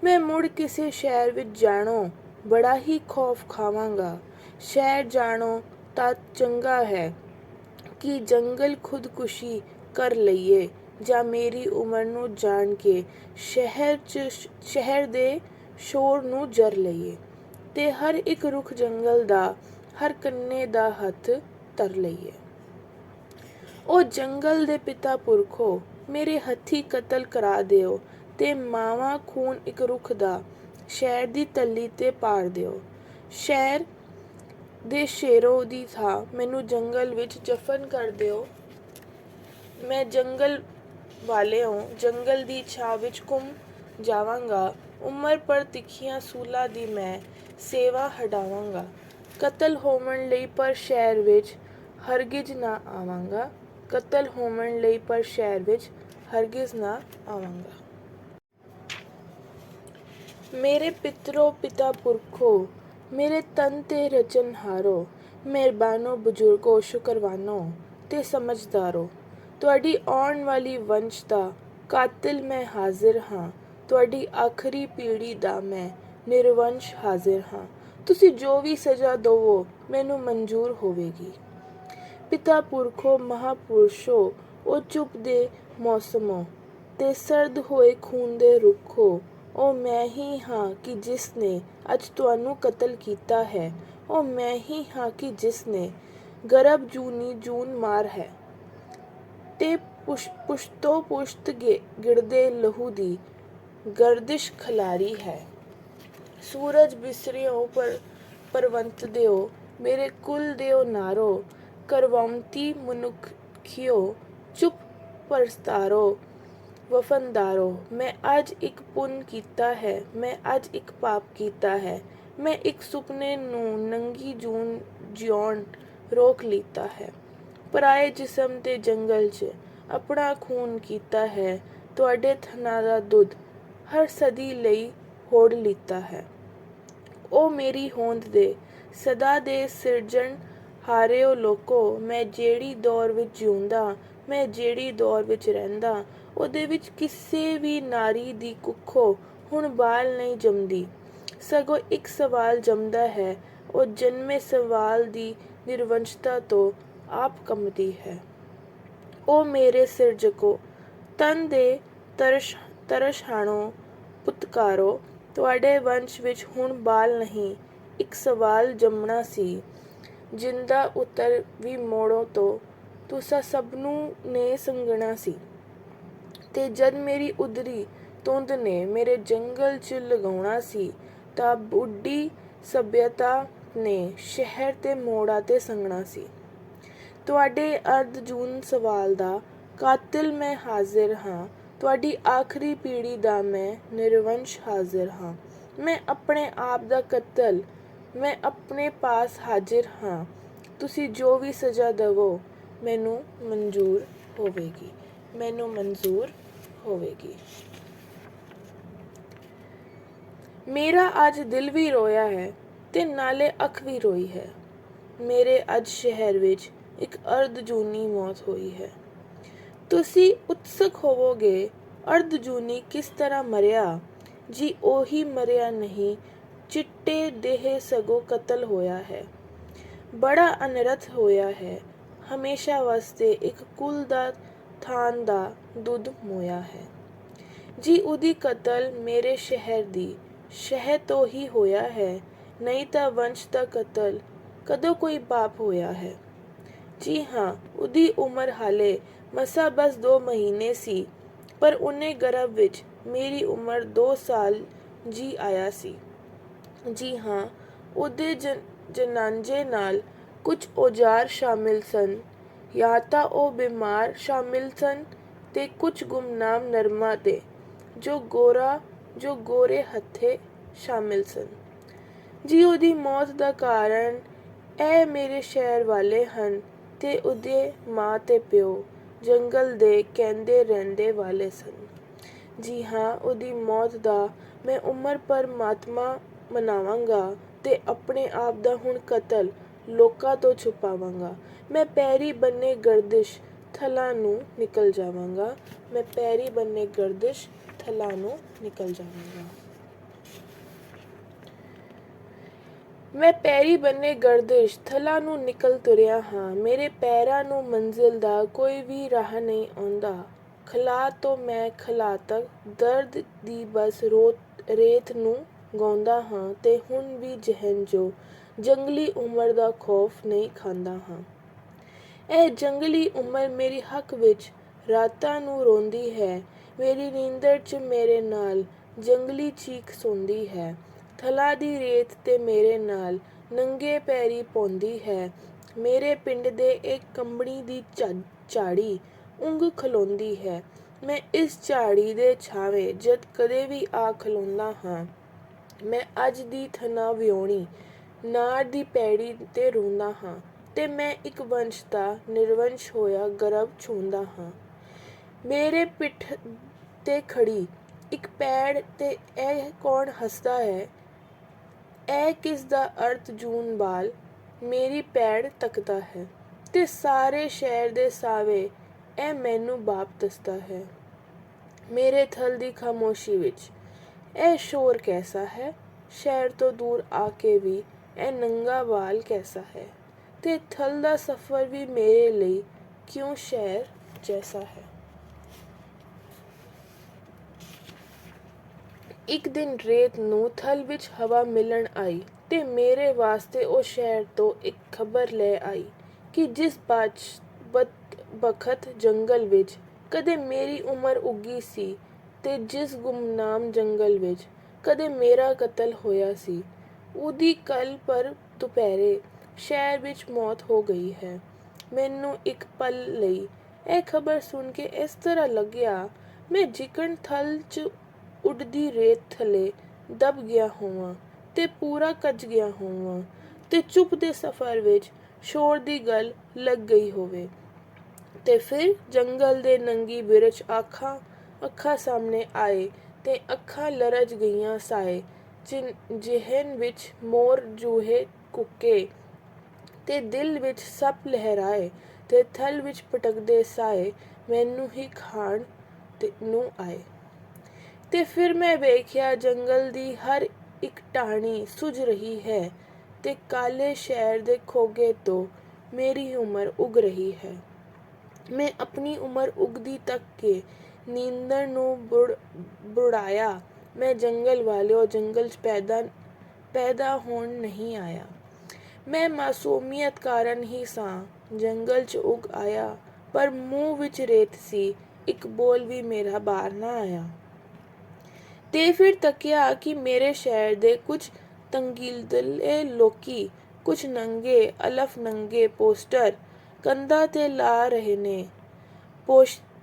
ਮੈਂ ਮੁੜ ਕਿਸੇ ਸ਼ਹਿਰ ਵਿੱਚ ਜਾਣੋਂ ਬੜਾ ਹੀ ਖੌਫ ਖਾਵਾਂਗਾ। ਸ਼ਹਿਰ ਜਾਣੋਂ ਤਾਂ ਚੰਗਾ ਹੈ ਕਿ ਜੰਗਲ ਖੁਦਕੁਸ਼ੀ ਕਰ ਲਈਏ ਜਾਂ ਮੇਰੀ ਉਮਰ ਨੂੰ ਜਾਣ ਕੇ ਸ਼ਹਿਰ ਦੇ ਸ਼ੋਰ ਨੂੰ ਜਰ ਲਈਏ ਤੇ ਹਰ ਇੱਕ ਰੁੱਖ ਜੰਗਲ ਦਾ, ਹਰ ਕੰਨੇ ਦਾ ਹੱਥ ਧਰ ਲਈਏ। ਉਹ ਜੰਗਲ ਦੇ ਪਿਤਾ ਪੁਰਖੋ, ਮੇਰੇ ਹੱਥੀਂ ਕਤਲ ਕਰਾ ਦਿਓ ਤੇ ਮਾਵਾ ਖੂਨ ਇੱਕ ਰੁੱਖ ਦਾ ਸ਼ਹਿਰ ਦੀ ਤਲੀ ਤੇ ਪਾੜ ਦਿਓ। ਸ਼ਹਿਰ ਦੇ ਸ਼ੇਰੋਂ ਦੀ ਥਾਂ ਮੈਨੂੰ ਜੰਗਲ ਵਿੱਚ ਦਫ਼ਨ ਕਰ ਦਿਓ। ਮੈਂ ਜੰਗਲ ਵਾਲਿਓ ਜੰਗਲ ਦੀ ਛਾਂ ਵਿੱਚ ਘੁੰਮ ਜਾਵਾਂਗਾ। ਉਮਰ ਭਰ ਤਿੱਖੀਆਂ ਸੂਲਾਂ ਦੀ ਮੈਂ ਸੇਵਾ ਹੰਢਾਵਾਂਗਾ। ਕਤਲ ਹੋਵਣ ਲਈ ਪਰ ਸ਼ਹਿਰ ਵਿੱਚ ਹਰਗਿਜ਼ ਨਾ ਆਵਾਂਗਾ। ਕਤਲ ਹੋਵਣ ਲਈ ਪਰ ਸ਼ਹਿਰ ਵਿੱਚ ਹਰਗਿਜ਼ ਨਾ ਆਵਾਂਗਾ। ਮੇਰੇ ਪਿਤਰੋ ਪਿਤਾ ਪੁਰਖੋ, ਮੇਰੇ ਤਨ ਤੇ ਰਚਨਹਾਰੋ, ਮਿਹਰਬਾਨੋ ਬਜ਼ੁਰਗੋ, ਸ਼ੁਕਰਵਾਨੋ ਤੇ ਸਮਝਦਾਰੋ। ਤੁਹਾਡੀ ਆਉਣ ਵਾਲੀ ਵੰਸ਼ ਦਾ ਕਾਤਿਲ ਮੈਂ ਹਾਜ਼ਰ ਹਾਂ। ਤੁਹਾਡੀ ਆਖਰੀ ਪੀੜ੍ਹੀ ਦਾ ਮੈਂ ਨਿਰਵੰਸ਼ ਹਾਜ਼ਰ ਹਾਂ। ਤੁਸੀਂ ਜੋ ਵੀ ਸਜ਼ਾ ਦੇਵੋ ਮੈਨੂੰ ਮਨਜ਼ੂਰ ਹੋਵੇਗੀ। ਪਿਤਾ ਪੁਰਖੋ, ਮਹਾਂਪੁਰਸ਼ੋ, ਉਹ ਚੁੱਪ ਦੇ ਮੌਸਮੋ ਤੇ ਸਰਦ ਹੋਏ ਖੂਨ ਦੇ ਰੁੱਖੋ, ਉਹ ਮੈਂ ਹੀ ਹਾਂ ਕਿ ਜਿਸ ਨੇ ਅੱਜ ਤੁਹਾਨੂੰ ਕਤਲ ਕੀਤਾ ਹੈ। ਉਹ ਮੈਂ ਹੀ ਹਾਂ ਕਿ ਜਿਸ ਨੇ ਗਰਭ ਜੂਨੀ ਜੂਨ ਮਾਰ ਹੈ ਤੇ ਪੁਸ਼ਤੋ ਪੁਸ਼ਤ ਗਿਰਦੇ ਲਹੂ ਦੀ ਗਰਦਿਸ਼ ਖਿਲਾਰੀ ਹੈ। ਸੂਰਜ ਬਿਸਰਿਓ ਪਰਵੰਤ ਦਿਓ, ਮੇਰੇ ਕੁਲ ਦਿਓ ਨਾਰੋ, ਕਰਵਾਉਂਤੀ ਮਨੁੱਖਿਓ, ਚੁੱਪ ਪਰਸਤਾਰੋ ਵਫ਼ਨਦਾਰੋ। ਮੈਂ ਅੱਜ ਇੱਕ ਪੁੰਨ ਕੀਤਾ ਹੈ, ਮੈਂ ਅੱਜ ਇੱਕ ਪਾਪ ਕੀਤਾ ਹੈ। ਮੈਂ ਇੱਕ ਸੁਪਨੇ ਨੂੰ ਨੰਗੀ ਜੂਨ ਜਿਉਣ ਰੋਕ ਲਿੱਤਾ ਹੈ। ਪਰਾਏ ਜਿਸਮ ਤੇ ਜੰਗਲ 'ਚ ਆਪਣਾ ਖੂਨ ਕੀਤਾ ਹੈ। ਤੁਹਾਡੇ ਥਣਾਂ ਦਾ ਦੁੱਧ ਹਰ ਸਦੀ ਲਈ ਹੋੜ ਲਿੱਤਾ ਹੈ। ਉਹ ਮੇਰੀ ਹੋਂਦ ਦੇ ਸਦਾ ਦੇ ਸਿਰਜਣ ਹਾਰਿਓ ਲੋਕੋ, ਮੈਂ ਜਿਹੜੀ ਦੌਰ ਵਿੱਚ ਜਿਉਂਦਾ, ਮੈਂ ਜਿਹੜੀ ਦੌਰ ਵਿੱਚ ਰਹਿੰਦਾ, ਉਹਦੇ ਵਿੱਚ ਕਿਸੇ ਵੀ ਨਾਰੀ ਦੀ ਕੁੱਖੋਂ ਹੁਣ ਬਾਲ ਨਹੀਂ ਜੰਮਦੀ, ਸਗੋਂ ਇੱਕ ਸਵਾਲ ਜੰਮਦਾ ਹੈ। ਉਹ ਜਨਮੇ ਸਵਾਲ ਦੀ ਨਿਰਵੰਸ਼ਤਾ ਤੋਂ ਆਪ ਕੰਬਦੀ ਹੈ। ਉਹ ਮੇਰੇ ਸਿਰਜਕੋ, ਤਨ ਦੇ ਤਰਸ਼ਹਾਣੋ, ਪੁਤਕਾਰੋ, ਤੁਹਾਡੇ ਵੰਸ਼ ਵਿੱਚ ਹੁਣ ਬਾਲ ਨਹੀਂ, ਇੱਕ ਸਵਾਲ ਜੰਮਣਾ ਸੀ। ਜਿੰਦਾ ਉੱਤਰ ਵੀ ਮੋੜੋ ਤੋਂ ਤੁਸਾਂ ਸਭਨੂੰ ਨੇ ਸੰਗਣਾ ਸੀ। ਤੇ ਜਦ ਮੇਰੀ ਉਦਰੀ ਧੁੰਦ ਨੇ ਮੇਰੇ ਜੰਗਲ 'ਚ ਲਗਾਉਣਾ ਸੀ, ਤਾਂ ਬੁੱਢੀ ਸੱਭਿਅਤਾ ਨੇ ਸ਼ਹਿਰ ਤੇ ਮੋੜਾਂ ਤੇ ਸੰਗਣਾ ਸੀ। ਤੁਹਾਡੇ ਅਰਧ ਜੂਨ ਸਵਾਲ ਦਾ ਕਾਤਿਲ ਮੈਂ ਹਾਜ਼ਰ ਹਾਂ। ਤੁਹਾਡੀ ਆਖਰੀ ਪੀੜ੍ਹੀ ਦਾ ਮੈਂ ਨਿਰਵੰਸ਼ ਹਾਜ਼ਰ ਹਾਂ। ਮੈਂ ਆਪਣੇ ਆਪ ਦਾ ਕਤਲ, ਮੈਂ ਆਪਣੇ ਪਾਸ ਹਾਜ਼ਰ ਹਾਂ। ਤੁਸੀਂ ਜੋ ਵੀ ਸਜ਼ਾ ਦੇਵੋ ਮੈਨੂੰ ਮਨਜ਼ੂਰ ਹੋਵੇਗੀ, ਮੈਨੂੰ ਮਨਜ਼ੂਰ ਹੋਵੇਗੀ। ਮੇਰਾ ਅੱਜ ਦਿਲ ਵੀ ਰੋਇਆ ਹੈ ਤੇ ਨਾਲੇ ਅੱਖ ਵੀ ਰੋਈ ਹੈ। ਮੇਰੇ ਅੱਜ ਸ਼ਹਿਰ ਵਿੱਚ ਇੱਕ ਅਰਧ ਜੂਨੀ ਮੌਤ ਹੋਈ ਹੈ। ਤੁਸੀਂ ਉਤਸੁਕ ਹੋਵੋਗੇ, ਅਰਧ ਜੂਨੀ ਕਿਸ ਤਰ੍ਹਾਂ ਮਰਿਆ? ਜੀ ਉਹੀ ਮਰਿਆ ਨਹੀਂ, ਚਿੱਟੇ ਦੇਹ ਸਗੋਂ ਕਤਲ ਹੋਇਆ ਹੈ। ਬੜਾ ਅਨਰਥ ਹੋਇਆ ਹੈ। ਹਮੇਸ਼ਾ ਵਾਸਤੇ ਇੱਕ ਕੁਲ ਦਾ ਥਾਨ ਦਾ ਦੁੱਧ ਮੋਇਆ ਹੈ। ਜੀ ਉਹਦੀ ਕਤਲ ਮੇਰੇ ਸ਼ਹਿਰ ਦੀ ਸ਼ਹਿ ਤੋਂ ਹੀ ਹੋਇਆ ਹੈ, ਨਹੀਂ ਤਾਂ ਵੰਸ਼ ਦਾ ਕਤਲ ਕਦੋਂ ਕੋਈ ਬਾਪ ਹੋਇਆ ਹੈ। ਜੀ ਹਾਂ, ਉਹਦੀ ਉਮਰ ਹਾਲੇ ਮਸਾਂ ਬਸ 2 ਮਹੀਨੇ ਸੀ, ਪਰ ਉਹਨੇ ਗਰਭ ਵਿੱਚ ਮੇਰੀ ਉਮਰ 2 ਸਾਲ ਜੀ ਆਇਆ ਸੀ। ਜੀ ਹਾਂ, ਉਹਦੇ ਜਨਾਜ਼ੇ ਨਾਲ ਕੁਝ ਔਜ਼ਾਰ ਸ਼ਾਮਿਲ ਸਨ, ਜਾਂ ਤਾਂ ਉਹ ਬਿਮਾਰ ਸ਼ਾਮਿਲ ਸਨ ਤੇ ਕੁਝ ਗੁੰਮਨਾਮ ਨਰਮਾਂ ਤੇ ਜੋ ਗੋਰੇ ਹੱਥੇ ਸ਼ਾਮਿਲ ਸਨ। ਜੀ ਉਹਦੀ ਮੌਤ ਦਾ ਕਾਰਨ ਇਹ ਮੇਰੇ ਸ਼ਹਿਰ ਵਾਲੇ ਹਨ ਤੇ ਉਹਦੇ ਮਾਂ ਤੇ ਪਿਓ ਜੰਗਲ ਦੇ ਕਹਿੰਦੇ ਰਹਿੰਦੇ ਵਾਲੇ ਸਨ। ਜੀ ਹਾਂ, ਉਹਦੀ ਮੌਤ ਦਾ ਮੈਂ ਉਮਰ ਭਰ ਮਾਤਮਾ ਮਨਾਵਾਂਗਾ ਤੇ ਆਪਣੇ ਆਪ ਦਾ ਹੁਣ ਕਤਲ ਲੋਕਾਂ ਤੋਂ ਛੁਪਾਵਾਂਗਾ। ਮੈਂ ਪੈਰੀ ਬੰਨੇ ਗਰਦਿਸ਼ ਥਲਾਂ ਨੂੰ ਨਿਕਲ ਜਾਵਾਂਗਾ। ਮੈਂ ਪੈਰੀ ਬੰਨੇ ਗਰਦਿਸ਼ ਥਲਾਂ ਨੂੰ ਨਿਕਲ ਜਾਵਾਂਗਾ। ਮੈਂ ਪੈਰੀ ਬੰਨੇ ਗਰਦਿਸ਼ ਥਲਾਂ ਨੂੰ ਨਿਕਲ ਤੁਰਿਆ ਹਾਂ। ਮੇਰੇ ਪੈਰਾਂ ਨੂੰ ਮੰਜ਼ਿਲ ਦਾ ਕੋਈ ਵੀ ਰਾਹ ਨਹੀਂ ਆਉਂਦਾ। ਖਲਾਅ ਤੋਂ ਮੈਂ ਖਲਾਅ ਤੱਕ ਦਰਦ ਦੀ ਬਸ ਰੇਤ ਨੂੰ ਗਾਉਂਦਾ ਹਾਂ ਤੇ ਹੁਣ ਵੀ ਜਿਹਨ ਜੋ ਜੰਗਲੀ ਉਮਰ ਦਾ ਖੌਫ ਨਹੀਂ ਖਾਂਦਾ ਹਾਂ। ਇਹ ਜੰਗਲੀ ਉਮਰ ਮੇਰੀ ਹੱਕ ਵਿੱਚ ਰਾਤਾਂ ਨੂੰ ਰੋਂਦੀ ਹੈ। ਮੇਰੀ ਨੀਂਦਰ 'ਚ ਮੇਰੇ ਨਾਲ ਜੰਗਲੀ ਚੀਖ ਸੌਂਦੀ ਹੈ। ਥਲਾਂ ਦੀ ਰੇਤ ਤੇ ਮੇਰੇ ਨਾਲ ਨੰਗੇ ਪੈਰੀਂ ਪਾਉਂਦੀ ਹੈ। ਮੇਰੇ ਪਿੰਡ ਦੇ ਇੱਕ ਕੰਬਣੀ ਦੀ ਝਾੜੀ ਉਂਘ ਖਲੋਂਦੀ ਹੈ। ਮੈਂ ਇਸ ਝਾੜੀ ਦੇ ਛਾਵੇਂ ਜਦ ਕਦੇ ਵੀ ਆ ਖਲੋਂਦਾ ਹਾਂ, ਮੈਂ ਅੱਜ ਦੀ ਥਣਾ ਵਿਹੂਣੀ ਨਾਰ ਦੀ ਪੈੜੀ ਤੇ ਰੋਂਦਾ ਹਾਂ ਤੇ ਮੈਂ ਇੱਕ ਵੰਸ਼ ਦਾ ਨਿਰਵੰਸ਼ ਹੋਇਆ ਗਰਭ ਛੂੰਹਦਾ ਹਾਂ। ਮੇਰੇ ਪਿੱਠ ਤੇ ਖੜੀ ਇੱਕ ਪੈੜ ਤੇ ਇਹ ਕੌਣ ਹੱਸਦਾ ਹੈ? ਇਹ ਕਿਸ ਦਾ ਅਰਥ ਜੂਨ ਬਾਲ ਮੇਰੀ ਪੈੜ ਤੱਕਦਾ ਹੈ ਤੇ ਸਾਰੇ ਸ਼ਹਿਰ ਦੇ ਸਾਵੇ ਇਹ ਮੈਨੂੰ ਬਾਪ ਦੱਸਦਾ ਹੈ। ਮੇਰੇ ਥਲ ਦੀ ਖਾਮੋਸ਼ੀ ਵਿੱਚ ਇਹ ਸ਼ੋਰ ਕੈਸਾ ਹੈ? ਸ਼ਹਿਰ ਤੋਂ ਦੂਰ ਆ ਕੇ ਵੀ ਇਹ ਨੰਗਾ ਬਾਲ ਕੈਸਾ ਹੈ? ਤੇ ਥਲ ਦਾ ਸਫ਼ਰ ਵੀ ਮੇਰੇ ਲਈ ਕਿਉਂ ਸ਼ਹਿਰ ਜੈਸਾ ਹੈ? ਇੱਕ ਦਿਨ ਰੇਤ ਨੂੰ ਥਲ ਵਿੱਚ ਹਵਾ ਮਿਲਣ ਆਈ ਤੇ ਮੇਰੇ ਵਾਸਤੇ ਉਹ ਸ਼ਹਿਰ ਤੋਂ ਇੱਕ ਖਬਰ ਲੈ ਆਈ ਕਿ ਜਿਸ ਬਦਬਖਤ ਜੰਗਲ ਵਿੱਚ ਕਦੇ ਮੇਰੀ ਉਮਰ ਉੱਗੀ ਸੀ ਤੇ ਜਿਸ ਗੁੰਮਨਾਮ ਜੰਗਲ ਵਿੱਚ ਕਦੇ ਮੇਰਾ ਕਤਲ ਹੋਇਆ ਸੀ, ਉਹਦੀ ਕੱਲ੍ਹ ਪਰ ਦੁਪਹਿਰੇ ਸ਼ਹਿਰ ਵਿੱਚ ਮੌਤ ਹੋ ਗਈ ਹੈ। ਮੈਨੂੰ ਇੱਕ ਪਲ ਲਈ ਇਹ ਖਬਰ ਸੁਣ ਕੇ ਇਸ ਤਰ੍ਹਾਂ ਲੱਗਿਆ ਮੈਂ ਜਿਕਣ ਥਲ 'ਚ ਉੱਡਦੀ ਰੇਤ ਥੱਲੇ ਦਬ ਗਿਆ ਹੋਵਾਂ ਤੇ ਪੂਰਾ ਕੱਜ ਗਿਆ ਹੋਵਾਂ ਤੇ ਚੁੱਪ ਦੇ ਸਫ਼ਰ ਵਿੱਚ ਸ਼ੋਰ ਦੀ ਗੱਲ ਲੱਗ ਗਈ ਹੋਵੇ। ਤੇ ਫਿਰ ਜੰਗਲ ਦੇ ਨੰਗੀ ਬਿਰਛ ਅੱਖਾਂ ਸਾਹਮਣੇ ਆਏ ਤੇ ਅੱਖਾਂ ਲਰਜ਼ ਗਈਆਂ ਸਾਏ, ਜਿਹਨ ਵਿੱਚ ਮੋਰ ਜੂਹੇ ਕੂਕੇ ਤੇ ਦਿਲ ਵਿੱਚ ਸੱਪ ਲਹਿਰਾਏ ਤੇ ਥਲ ਵਿੱਚ ਭਟਕਦੇ ਸਾਏ ਮੈਨੂੰ ਹੀ ਖਾਣ ਨੂੰ ਆਏ। ਤੇ ਫਿਰ ਮੈਂ ਵੇਖਿਆ ਜੰਗਲ ਦੀ ਹਰ ਇੱਕ ਟਾਹਣੀ ਸੁੱਜ ਰਹੀ ਹੈ ਤੇ ਕਾਲੇ ਸ਼ਹਿਰ ਦੇ ਖੋਗੇ ਤੋਂ ਮੇਰੀ ਉਮਰ ਉੱਗ ਰਹੀ ਹੈ। ਮੈਂ ਆਪਣੀ ਉਮਰ ਉੱਗਦੀ ਤੱਕ ਕੇ ਨੀਂਦਰ ਨੂੰ ਬੁੜਾਇਆ। ਮੈਂ ਜੰਗਲ ਵਾਲਿਓ ਜੰਗਲ 'ਚ ਪੈਦਾ ਹੋਣ ਨਹੀਂ ਆਇਆ। ਮੈਂ ਮਾਸੂਮੀਅਤ ਕਾਰਨ ਹੀ ਸਾਂ ਜੰਗਲ 'ਚ ਉੱਗ ਆਇਆ, ਪਰ ਮੂੰਹ ਵਿੱਚ ਰੇਤ ਸੀ, ਇੱਕ ਬੋਲ ਵੀ ਮੇਰਾ ਬਾਹਰ ਨਾ ਆਇਆ। ਤੇ ਫਿਰ ਤੱਕਿਆ ਕਿ ਮੇਰੇ ਸ਼ਹਿਰ ਦੇ ਕੁਝ ਤੰਗੀਦਲੇ ਲੋਕੀ ਕੁਝ ਨੰਗੇ ਅਲਫ ਨੰਗੇ ਪੋਸਟਰ ਕੰਧਾਂ ਤੇ ਲਾ ਰਹੇ ਨੇ,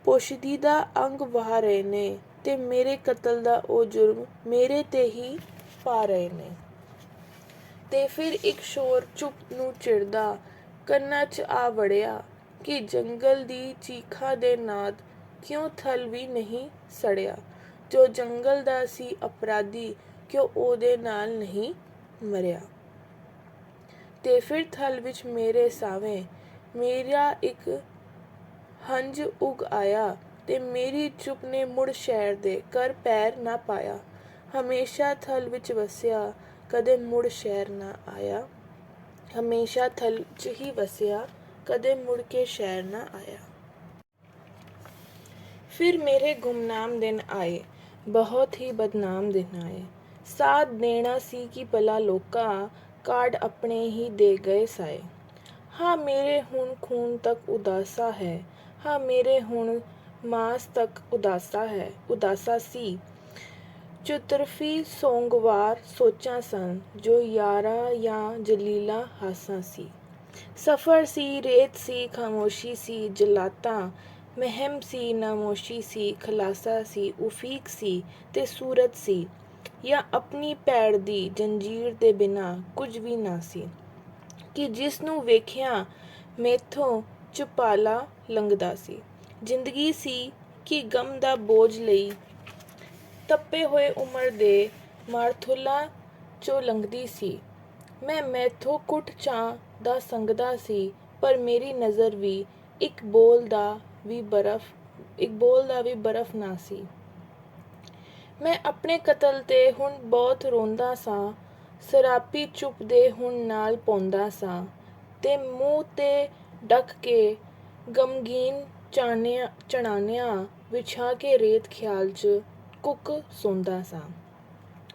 ਪੋਸ਼ੀਦਾ ਅੰਗ ਵਹਾ ਰਹੇ ਨੇ ਤੇ ਮੇਰੇ ਕਤਲ ਦਾ ਉਹ ਜੁਰਮ ਮੇਰੇ ਤੇ ਹੀ ਪਾ ਰਹੇ ਨੇ। ਤੇ ਫਿਰ ਇੱਕ ਸ਼ੋਰ ਚੁੱਪ ਨੂੰ ਚਿਰਦਾ ਕੰਨਾਂ 'ਚ ਆ ਵੜਿਆ ਕਿ ਜੰਗਲ ਦੀ ਚੀਖਾਂ ਦੇ ਨਾਦ ਕਿਉਂ ਥਲ ਵੀ ਨਹੀਂ ਸੜਿਆ। ਜੋ ਜੰਗਲ ਦਾ ਸੀ ਅਪਰਾਧੀ ਕਿਉਂ ਉਹਦੇ ਨਾਲ ਨਹੀਂ ਮਰਿਆ। ਤੇ ਫਿਰ ਥਲ ਵਿੱਚ ਮੇਰੇ ਸਾਵੇਂ ਮੇਰਾ ਇੱਕ ਹੰਝ ਉੱਗ ਆਇਆ ਤੇ ਮੇਰੀ ਚੁੱਪ ਨੇ ਮੁੜ ਸ਼ਹਿਰ ਦੇ ਘਰ ਪੈਰ ਨਾ ਪਾਇਆ। ਹਮੇਸ਼ਾ ਥਲ ਵਿੱਚ ਵਸਿਆ, ਕਦੇ ਮੁੜ ਸ਼ਹਿਰ ਨਾ ਆਇਆ। ਹਮੇਸ਼ਾ ਥਲ 'ਚ ਹੀ ਵਸਿਆ, ਕਦੇ ਮੁੜ ਕੇ ਸ਼ਹਿਰ ਨਾ ਆਇਆ। ਫਿਰ ਮੇਰੇ ਗੁੰਮਨਾਮ ਦਿਨ ਆਏ, ਬਹੁਤ ਹੀ ਬਦਨਾਮ ਦਿਨ ਆਏ। ਸਾਥ ਦੇਣਾ ਸੀ ਕਿ ਭਲਾ ਲੋਕਾਂ, ਕਾਰਡ ਆਪਣੇ ਹੀ ਦੇ ਗਏ ਸਾਏ। ਹਾਂ ਮੇਰੇ ਹੁਣ ਖੂਨ ਤੱਕ ਉਦਾਸਾ ਹੈ, ਹਾਂ ਮੇਰੇ ਹੁਣ ਮਾਸ ਤੱਕ ਉਦਾਸਾ ਸੀ। ਚੁਤਰਫੀ ਸੋਂਗਵਾਰ ਸੋਚਾਂ ਸਨ, ਜੋ ਯਾਰਾਂ ਜਾਂ ਜਲੀਲਾਂ ਹਾਸਾਂ ਸੀ। ਸਫ਼ਰ ਸੀ, ਰੇਤ ਸੀ, ਖਾਮੋਸ਼ੀ ਸੀ, ਜਲਾਤਾਂ ਮਹਿਮ ਸੀ, ਨਾਮੋਸ਼ੀ ਸੀ, ਖਲਾਸਾ ਸੀ, ਉਫੀਕ ਸੀ ਤੇ ਸੂਰਤ ਸੀ, ਜਾਂ ਆਪਣੀ ਪੈੜ ਦੀ ਜੰਜੀਰ ਦੇ ਬਿਨਾਂ ਕੁਝ ਵੀ ਨਾ ਸੀ, ਕਿ ਜਿਸ ਨੂੰ ਵੇਖਿਆ ਮੈਥੋਂ ਝੁਪਾਲਾ ਲੰਘਦਾ ਸੀ। ਜ਼ਿੰਦਗੀ ਸੀ ਕਿ ਗਮ ਦਾ ਬੋਝ ਲਈ ਤਪੇ ਹੋਏ ਉਮਰ ਦੇ ਮਾਰਥੁਲਾਂ ਚੋਂ ਲੰਘਦੀ ਸੀ। ਮੈਂ ਮੈਥੋਂ ਕੁੱਟ ਚਾਹ ਦਾ ਸੰਗਦਾ ਸੀ, ਪਰ ਮੇਰੀ ਨਜ਼ਰ ਵੀ ਇੱਕ ਬੋਲ ਦਾ ਵੀ ਬਰਫ਼ ਨਾ ਸੀ। ਮੈਂ ਆਪਣੇ ਕਤਲ ਤੇ ਹੁਣ ਬਹੁਤ ਰੋਂਦਾ ਸਾਂ, ਸਰਾਪੀ ਚੁੱਪ ਦੇ ਹੁਣ ਨਾਲ ਪਾਉਂਦਾ ਸਾਂ, ਤੇ ਮੂੰਹ ਤੇ ਢੱਕ ਕੇ ਗਮਗੀਨ ਚਣਾਨਿਆਂ ਵਿਛਾ ਕੇ ਰੇਤ ਖਿਆਲ 'ਚ ਕੁੱਕ ਸੌਂਦਾ ਸਾਂ।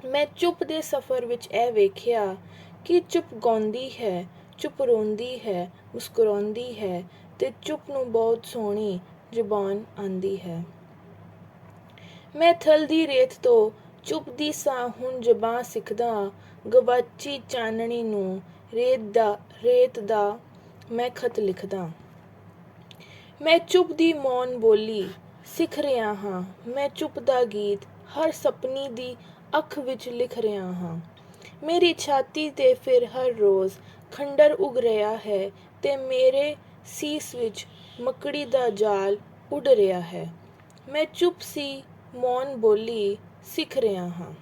ਮੈਂ ਚੁੱਪ ਦੇ ਸਫ਼ਰ ਵਿੱਚ ਇਹ ਵੇਖਿਆ ਕਿ ਚੁੱਪ ਗਾਉਂਦੀ ਹੈ, ਚੁੱਪ ਰੋਂਦੀ ਹੈ, ਮੁਸਕਰਾਉਂਦੀ ਹੈ, ਤੇ ਚੁੱਪ ਨੂੰ ਬਹੁਤ ਸੋਹਣੀ ਜ਼ੁਬਾਨ ਆਉਂਦੀ ਹੈ। ਮੈਂ ਥਲ ਦੀ ਰੇਤ ਤੋਂ ਚੁੱਪਦੀ ਸਾਂ ਹੁਣ ਜ਼ਬਾਨ ਸਿੱਖਦਾ, ਗਵਾਚੀ ਚਾਨਣੀ ਨੂੰ ਰੇਤ ਦਾ ਮੈਂ ਖਤ ਲਿਖਦਾ। ਮੈਂ ਚੁੱਪ ਦੀ ਮੌਨ ਬੋਲੀ ਸਿੱਖ ਰਿਹਾ ਹਾਂ, ਮੈਂ ਚੁੱਪ ਦਾ ਗੀਤ ਹਰ ਸਪਨੀ ਦੀ ਅੱਖ ਵਿੱਚ ਲਿਖ ਰਿਹਾ ਹਾਂ। ਮੇਰੀ ਛਾਤੀ ਤੇ ਫਿਰ ਹਰ ਰੋਜ਼ ਖੰਡਰ ਉਗ ਰਿਹਾ ਹੈ, ਤੇ ਮੇਰੇ ਸੀਸ ਵਿੱਚ ਮੱਕੜੀ ਦਾ ਜਾਲ ਉੱਡ ਰਿਹਾ ਹੈ। ਮੈਂ ਚੁੱਪ ਸੀ, ਮੌਨ ਬੋਲੀ ਸਿੱਖ ਰਿਹਾ ਹਾਂ।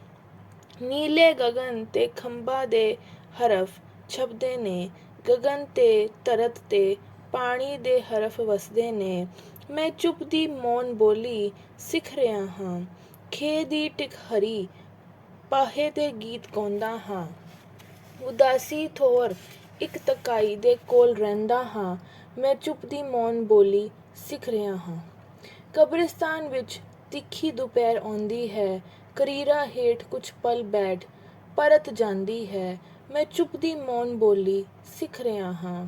ਨੀਲੇ ਗਗਨ ਤੇ ਖੰਭਾਂ ਦੇ ਹਰਫ ਛਪਦੇ ਨੇ, ਗਗਨ ਤੇ ਧਰਤ ਤੇ ਪਾਣੀ ਦੇ ਹਰਫ ਵਸਦੇ ਨੇ। ਮੈਂ ਚੁੱਪ ਦੀ ਮੌਨ ਬੋਲੀ ਸਿੱਖ ਰਿਹਾ ਹਾਂ। ਖੇ ਦੀ ਟਿਕਹਰੀ ਪਾਹੇ ਤੇ ਗੀਤ ਗਾਉਂਦਾ ਹਾਂ। ਉਦਾਸੀ ਥੋਰ ਇੱਕ ਤਕਾਈ ਦੇ ਕੋਲ ਰਹਿੰਦਾ ਹਾਂ। ਮੈਂ ਚੁੱਪ ਦੀ ਮੌਨ ਬੋਲੀ ਸਿੱਖ ਰਿਹਾ ਹਾਂ। ਕਬਰਿਸਤਾਨ ਵਿੱਚ ਤਿੱਖੀ ਦੁਪਹਿਰ ਆਉਂਦੀ ਹੈ, ਕਰੀਰਾਂ ਹੇਠ ਕੁਝ ਪਲ ਬੈਠ ਪਰਤ ਜਾਂਦੀ ਹੈ। ਮੈਂ ਚੁੱਪ ਦੀ ਮੌਨ ਬੋਲੀ ਸਿੱਖ ਰਿਹਾ ਹਾਂ।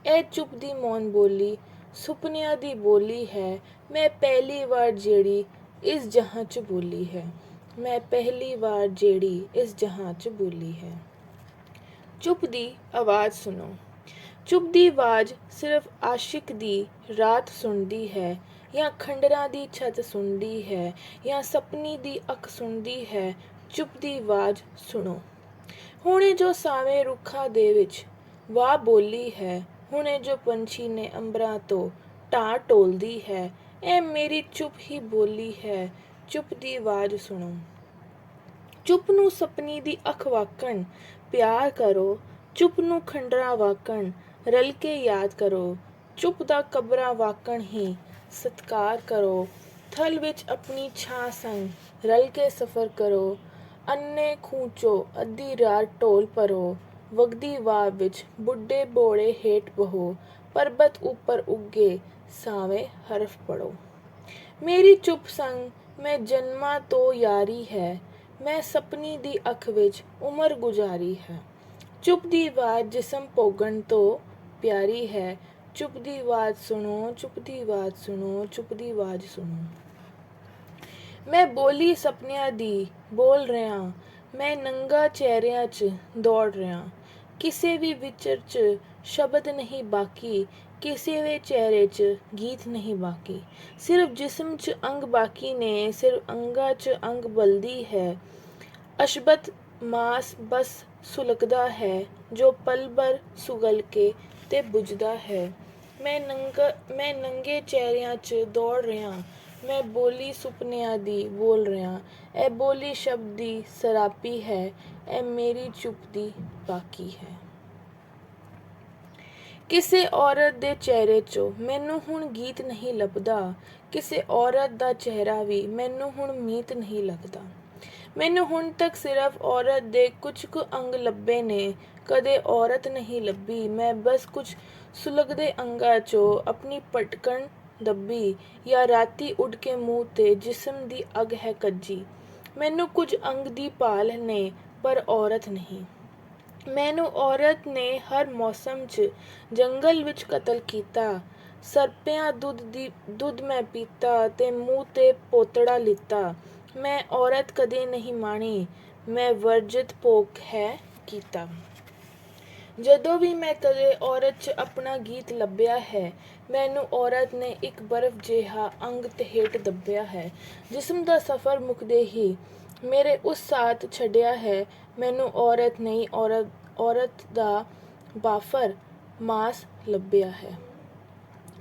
ਇਹ ਚੁੱਪ ਦੀ ਮੌਨ ਬੋਲੀ ਸੁਪਨਿਆਂ ਦੀ ਬੋਲੀ ਹੈ। ਮੈਂ ਪਹਿਲੀ ਵਾਰ ਜਿਹੜੀ ਇਸ ਜਹਾਂ 'ਚ ਬੋਲੀ ਹੈ, ਮੈਂ ਪਹਿਲੀ ਵਾਰ ਜਿਹੜੀ ਇਸ ਜਹਾਂ 'ਚ ਬੋਲੀ ਹੈ। ਚੁੱਪ ਦੀ ਆਵਾਜ਼ ਸੁਣੋ। ਚੁੱਪ ਦੀ ਆਵਾਜ਼ ਸਿਰਫ ਆਸ਼ਿਕ ਦੀ ਰਾਤ ਸੁਣਦੀ ਹੈ, ਜਾਂ ਖੰਡਰਾਂ ਦੀ ਛੱਤ ਸੁਣਦੀ ਹੈ, ਜਾਂ ਸਪਨੀ ਦੀ ਅੱਖ ਸੁਣਦੀ ਹੈ। ਚੁੱਪ ਦੀ ਆਵਾਜ਼ ਸੁਣੋ। ਹੁਣੇ ਜੋ ਸਾਵੇਂ ਰੁੱਖਾਂ ਦੇ ਵਿੱਚ ਵਾਹ ਬੋਲੀ ਹੈ, ਹੁਣੇ ਜੋ ਪੰਛੀ ਨੇ ਅੰਬਰਾਂ ਤੋਂ ਢਾਹ ਢੋਲਦੀ ਹੈ, ਇਹ ਮੇਰੀ ਚੁੱਪ ਹੀ ਬੋਲੀ ਹੈ। ਚੁੱਪ ਦੀ ਆਵਾਜ਼ ਸੁਣੋ। ਚੁੱਪ ਨੂੰ ਸਪਨੀ ਦੀ ਅੱਖ ਵਾਕਣ ਪਿਆਰ ਕਰੋ, ਚੁੱਪ ਨੂੰ ਖੰਡਰਾਂ ਵਾਕਣ ਰਲ ਕੇ ਯਾਦ ਕਰੋ, ਚੁੱਪ ਦਾ ਕਬਰਾਂ ਵਾਕਣ ਹੀ ਸਤਿਕਾਰ ਕਰੋ। ਥਲ ਵਿੱਚ ਆਪਣੀ ਛਾਂ ਸੰਗ ਰਲ ਕੇ ਸਫ਼ਰ ਕਰੋ, ਅੰਨੇ ਖੂਹ 'ਚੋਂ ਅੱਧੀ ਰਾਤ ਢੋਲ ਭਰੋ, ਵਗਦੀ ਵਾਹ ਵਿੱਚ ਬੁੱਢੇ ਬੋੜੇ ਹੇਠ ਬਹੋ, ਪਰਬਤ ਉੱਪਰ ਉੱਗੇ ਸਾਵੇਂ ਹਰਫ ਪੜ੍ਹੋ। ਮੇਰੀ ਚੁੱਪ ਸੰਗ ਮੈਂ ਜਨਮਾਂ ਤੋਂ ਯਾਰੀ ਹੈ, ਮੈਂ ਸਪਨੀ ਦੀ ਅੱਖ ਵਿੱਚ ਉਮਰ ਗੁਜ਼ਾਰੀ ਹੈ। ਚੁੱਪ ਦੀ ਆਵਾਜ਼ ਜਿਸਮ ਭੋਗਣ ਤੋਂ ਪਿਆਰੀ ਹੈ। ਚੁੱਪ ਦੀ ਆਵਾਜ਼ ਸੁਣੋ, ਚੁੱਪ ਦੀ ਆਵਾਜ਼ ਸੁਣੋ, ਚੁੱਪ ਦੀ ਆਵਾਜ਼ ਸੁਣੋ। ਮੈਂ ਬੋਲੀ ਸਪਨਿਆਂ ਦੀ ਬੋਲ ਰਿਹਾ, ਮੈਂ ਨੰਗਾ ਚਿਹਰਿਆਂ 'ਚ ਦੌੜ ਰਿਹਾ। ਕਿਸੇ ਵੀ ਵਿਚਰ 'ਚ ਸ਼ਬਦ ਨਹੀਂ ਬਾਕੀ, ਕਿਸੇ ਵੀ ਚਿਹਰੇ 'ਚ ਗੀਤ ਨਹੀਂ ਬਾਕੀ। ਸਿਰਫ ਜਿਸਮ 'ਚ ਅੰਗ ਬਾਕੀ ਨੇ, ਸਿਰਫ ਅੰਗਾਂ 'ਚ ਅੰਗ ਬਲਦੀ ਹੈ। ਅਸ਼ਬਤ ਮਾਸ ਬਸ ਸੁਲਗਦਾ ਹੈ, ਜੋ ਪਲ ਭਰ ਸੁਗਲ ਕੇ ਤੇ ਬੁਝਦਾ ਹੈ। ਮੈਂ ਨੰਗੇ ਚਿਹਰਿਆਂ 'ਚ ਦੌੜ ਰਿਹਾ, ਮੈਂ ਬੋਲੀ ਸੁਪਨਿਆਂ ਦੀ ਬੋਲ ਰਿਹਾ। ਇਹ ਬੋਲੀ ਸ਼ਬਦ ਦੀ ਸਰਾਪੀ ਹੈ, ਇਹ ਮੇਰੀ ਚੁੱਪ ਦੀ ਬਾਕੀ ਹੈ। ਕਿਸੇ ਔਰਤ ਦੇ ਚਿਹਰੇ 'ਚੋਂ ਮੈਨੂੰ ਹੁਣ ਗੀਤ ਨਹੀਂ ਲੱਭਦਾ, ਕਿਸੇ ਔਰਤ ਦਾ ਚਿਹਰਾ ਵੀ ਮੈਨੂੰ ਹੁਣ ਮੀਤ ਨਹੀਂ ਲੱਗਦਾ। ਮੈਨੂੰ ਹੁਣ ਤੱਕ ਸਿਰਫ ਔਰਤ ਦੇ ਕੁਝ ਕੁ ਅੰਗ ਲੱਭੇ ਨੇ, ਕਦੇ ਔਰਤ ਨਹੀਂ ਲੱਭੀ। ਮੈਂ ਬਸ ਕੁਝ ਸੁਲਗਦੇ ਅੰਗਾਂ 'ਚੋਂ ਆਪਣੀ ਭਟਕਣ ਦੱਬੀ, ਜਾਂ ਰਾਤੀ ਉੱਡ ਕੇ ਮੂੰਹ 'ਤੇ ਜਿਸਮ ਦੀ ਅੱਗ ਹੈ ਕੱਜੀ। ਮੈਨੂੰ ਕੁਝ ਅੰਗ ਦੀ ਭਾਲ ਨੇ, ਪਰ ਔਰਤ ਨਹੀਂ। ਮੈਨੂੰ ਔਰਤ ਨੇ ਹਰ ਮੌਸਮ 'ਚ ਜੰਗਲ ਵਿੱਚ ਕਤਲ ਕੀਤਾ। ਸਰਪਿਆਂ ਦੁੱਧ ਮੈਂ ਪੀਤਾ ਤੇ ਮੂੰਹ 'ਤੇ ਪੋਤੜਾ ਲਿੱਤਾ। ਮੈਂ ਔਰਤ ਕਦੇ ਨਹੀਂ ਮਾਣੀ, ਮੈਂ ਵਰਜਿਤ ਭੋਗ ਹੈ ਕੀਤਾ। ਜਦੋਂ ਵੀ ਮੈਂ ਕਦੇ ਔਰਤ 'ਚ ਆਪਣਾ ਗੀਤ ਲੱਭਿਆ ਹੈ, ਮੈਨੂੰ ਔਰਤ ਨੇ ਇੱਕ ਬਰਫ਼ ਜਿਹਾ ਅੰਗ ਤੇ ਹੇਠ ਦੱਬਿਆ ਹੈ। ਜਿਸਮ ਦਾ ਸਫ਼ਰ ਮੁੱਕਦੇ ਹੀ ਮੇਰੇ ਉਸ ਸਾਥ ਛੱਡਿਆ ਹੈ। ਮੈਨੂੰ ਔਰਤ ਨਹੀਂ, ਔਰਤ ਦਾ ਬਾਫਰ ਮਾਸ ਲੱਭਿਆ ਹੈ।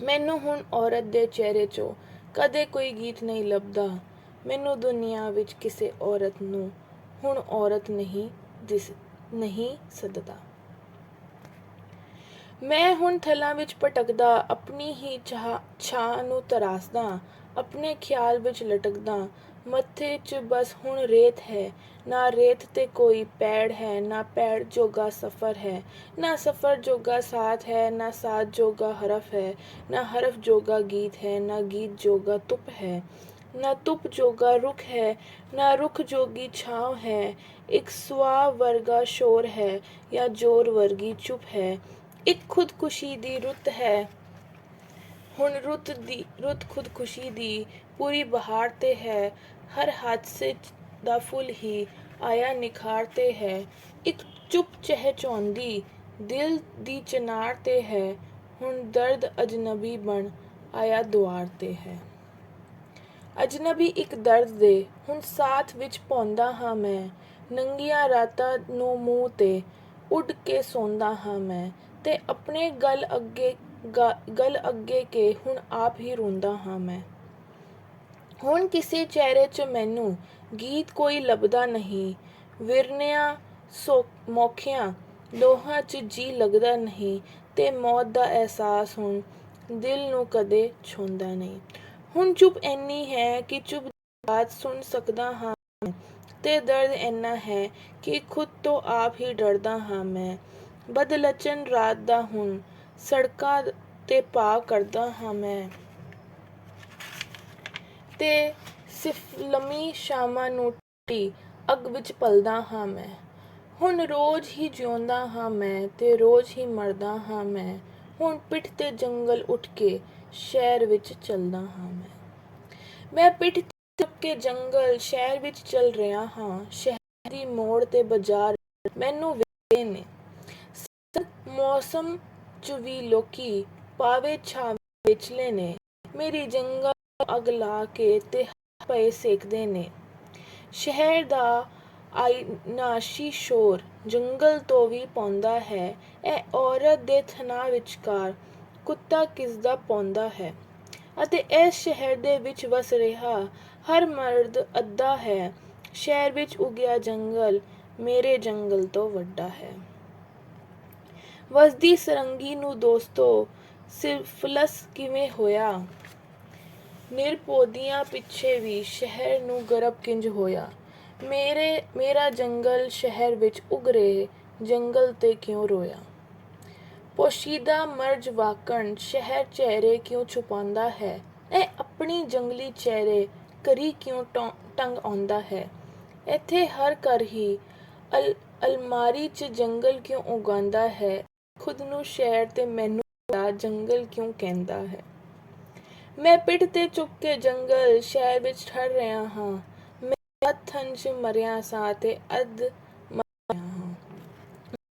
ਮੈਨੂੰ ਹੁਣ ਔਰਤ ਦੇ ਚਿਹਰੇ 'ਚੋਂ ਕਦੇ ਕੋਈ ਗੀਤ ਨਹੀਂ ਲੱਭਦਾ। ਮੈਨੂੰ ਦੁਨੀਆ ਵਿੱਚ ਕਿਸੇ ਔਰਤ ਨੂੰ ਹੁਣ ਔਰਤ ਨਹੀਂ ਸੱਦਦਾ। ਮੈਂ ਹੁਣ ਥਲਾਂ ਵਿੱਚ ਭਟਕਦਾ, ਆਪਣੀ ਹੀ ਛਾਂ ਨੂੰ ਤਰਾਸਦਾ, ਆਪਣੇ ਖਿਆਲ ਵਿੱਚ ਲਟਕਦਾ। ਮੱਥੇ 'ਚ ਬਸ ਹੁਣ ਰੇਤ ਹੈ, ਨਾ ਰੇਤ 'ਤੇ ਕੋਈ ਪੈੜ ਹੈ, ਨਾ ਪੈੜ ਜੋਗਾ ਸਫ਼ਰ ਹੈ, ਨਾ ਸਫ਼ਰ ਜੋਗਾ ਸਾਥ ਹੈ, ਨਾ ਸਾਥ ਜੋਗਾ ਹਰਫ ਹੈ, ਨਾ ਹਰਫ ਜੋਗਾ ਗੀਤ ਹੈ, ਨਾ ਗੀਤ ਜੋਗਾ ਧੁੱਪ ਹੈ, ਨਾ ਧੁੱਪ ਜੋਗਾ ਰੁੱਖ ਹੈ, ਨਾ ਰੁੱਖ ਜੋਗੀ ਛਾਂ ਹੈ। ਇੱਕ ਸੁਆਹ ਵਰਗਾ ਸ਼ੋਰ ਹੈ, ਜਾਂ ਜ਼ੋਰ ਵਰਗੀ ਚੁੱਪ ਹੈ। ਇੱਕ ਖੁਦਕੁਸ਼ੀ ਦੀ ਰੁੱਤ ਹੈ ਹੁਣ, ਰੁੱਤ ਖੁਦਕੁਸ਼ੀ ਦੀ ਪੂਰੀ ਬਹਾਰ 'ਤੇ ਹੈ। ਹਰ ਹਾਦਸੇ ਦਾ ਫੁੱਲ ਹੀ ਆਇਆ ਨਿਖਾਰ 'ਤੇ ਹੈ। ਇੱਕ ਚੁੱਪ ਚਹਿਚਹਾਉਂਦੀ ਦਿਲ ਦੀ ਚਿਨਾਰ 'ਤੇ ਹੈ। ਹੁਣ ਦਰਦ ਅਜਨਬੀ ਬਣ ਆਇਆ ਦੁਆਰ 'ਤੇ ਹੈ। ਅਜਨਬੀ ਇੱਕ ਦਰਦ ਦੇ ਹੁਣ ਸਾਥ ਵਿੱਚ ਪਾਉਂਦਾ ਹਾਂ ਮੈਂ। ਨੰਗੀਆਂ ਰਾਤਾਂ ਨੂੰ ਮੂੰਹ 'ਤੇ ਉੱਡ ਕੇ ਸੌਂਦਾ ਹਾਂ ਮੈਂ, ਤੇ ਆਪਣੇ ਗਲ ਅੱਗੇ ਕੇ ਹੁਣ ਆਪ ਹੀ ਰੋਂਦਾ ਹਾਂ ਮੈਂ। ਹੁਣ ਕਿਸੇ ਚਿਹਰੇ 'ਚ ਮੈਨੂੰ ਗੀਤ ਕੋਈ ਲੱਭਦਾ ਨਹੀਂ। ਵਿਰਨਿਆਂ ਮੌਖਿਆਂ ਲੋਹਾਂ 'ਚ ਜੀ ਲੱਗਦਾ ਨਹੀਂ, ਤੇ ਮੌਤ ਦਾ ਅਹਿਸਾਸ ਹੁਣ ਦਿਲ ਨੂੰ ਕਦੇ ਛੂੰਹਦਾ ਨਹੀਂ। ਹੁਣ ਚੁੱਪ ਇੰਨੀ ਹੈ ਕਿ ਚੁੱਪ ਦੀ ਬਾਤ ਸੁਣ ਸਕਦਾ ਹਾਂ ਮੈਂ, ਤੇ ਦਰਦ ਇੰਨਾ ਹੈ ਕਿ ਖੁਦ ਤੋਂ ਆਪ ਹੀ ਡਰਦਾ ਹਾਂ ਮੈਂ। ਬਦਲਚਨ ਰਾਤ ਦਾ ਹੁਣ ਸੜਕਾਂ 'ਤੇ ਪਾ ਕਰਦਾ ਹਾਂ ਮੈਂ, ਤੇ ਸਿਫਲਮੀ ਸ਼ਾਮਾਂ ਨੂੰ ਠੰਡੀ ਅੱਗ ਵਿੱਚ ਪਲਦਾ ਹਾਂ ਮੈਂ। ਹੁਣ ਰੋਜ਼ ਹੀ ਜਿਉਂਦਾ ਹਾਂ ਮੈਂ, ਤੇ ਰੋਜ਼ ਹੀ ਮਰਦਾ ਹਾਂ ਮੈਂ। ਹੁਣ ਪਿੱਠ 'ਤੇ ਜੰਗਲ ਉੱਠ ਕੇ ਸ਼ਹਿਰ ਵਿੱਚ ਚੱਲਦਾ ਹਾਂ ਮੈਂ ਪਿੱਠ 'ਤੇ ਚੁੱਕ ਕੇ ਜੰਗਲ ਸ਼ਹਿਰ ਵਿੱਚ ਚੱਲ ਰਿਹਾ ਹਾਂ। ਸ਼ਹਿਰ ਦੀ ਮੋੜ ਤੇ ਬਾਜ਼ਾਰ ਮੈਨੂੰ ਵੇਖਦੇ ਨੇ। ਸਰਦ ਮੌਸਮ 'ਚ ਵੀ ਲੋਕੀ ਪਾਵੇ ਛਾਵੇਂ ਵਿਚਲੇ ਨੇ। ਮੇਰੀ ਜੰਗਲ ਅੱਗ ਲਾ ਕੇ ਤੇ ਹੱਥ ਪਏ ਸੇਕਦੇ ਨੇ। ਸ਼ਹਿਰ ਦਾ ਆਇਨਾਸ਼ੀ ਸ਼ੋਰ ਜੰਗਲ ਤੋਂ ਵੀ ਪਾਉਂਦਾ ਹੈ। ਇਹ ਔਰਤ ਦੇ ਥਣਾਂ ਵਿਚਕਾਰ ਕੁੱਤਾ ਕਿਸਦਾ ਪਾਉਂਦਾ ਹੈ, ਅਤੇ ਇਸ ਸ਼ਹਿਰ ਦੇ ਵਿੱਚ ਵਸ ਰਿਹਾ ਹਰ ਮਰਦ ਅੱਧਾ ਹੈ। ਸ਼ਹਿਰ ਵਿੱਚ ਉਗਿਆ ਜੰਗਲ ਮੇਰੇ ਜੰਗਲ ਤੋਂ ਵੱਡਾ ਹੈ। ਵਸਦੀ ਸਰੰਗੀ ਨੂੰ ਦੋਸਤੋ ਸਿਫਲਸ ਕਿਵੇਂ ਹੋਇਆ? ਨਿਰਪੌਂਦੀਆਂ ਪਿੱਛੇ ਵੀ ਸ਼ਹਿਰ ਨੂੰ ਗਰਭ ਕਿੰਜ ਹੋਇਆ? ਮੇਰਾ ਜੰਗਲ ਸ਼ਹਿਰ ਵਿੱਚ ਉਗ ਰਹੇ ਜੰਗਲ 'ਤੇ ਕਿਉਂ ਰੋਇਆ? ਪੋਸ਼ੀਦਾ ਮਰਜ਼ ਵਾਕਣ ਸ਼ਹਿਰ ਚਿਹਰੇ ਕਿਉਂ ਛੁਪਾਉਂਦਾ ਹੈ? ਇਹ ਆਪਣੀ ਜੰਗਲੀ ਚਿਹਰੇ ਕਰੀ ਕਿਉਂ ਟੰਗ ਆਉਂਦਾ ਹੈ? ਇੱਥੇ ਹਰ ਘਰ ਹੀ ਅਲਮਾਰੀ 'ਚ ਜੰਗਲ ਕਿਉਂ ਉਗਾਉਂਦਾ ਹੈ? ਖੁਦ ਨੂੰ ਸ਼ਹਿਰ ਤੇ ਮੈਨੂੰ ਜੰਗਲ ਕਿਉਂ ਕਹਿੰਦਾ ਹੈ? ਮੈਂ ਪਿੱਠ 'ਤੇ ਚੁੱਕ ਕੇ ਜੰਗਲ ਸ਼ਹਿਰ ਵਿੱਚ ਠਹਿਰ ਰਿਹਾ ਹਾਂ। ਮੈਂ ਅੱਧ ਥਣ 'ਚ ਮਰਿਆ ਸਾਂ ਤੇ ਅੱਧ ਮਰ ਰਿਹਾ ਹਾਂ।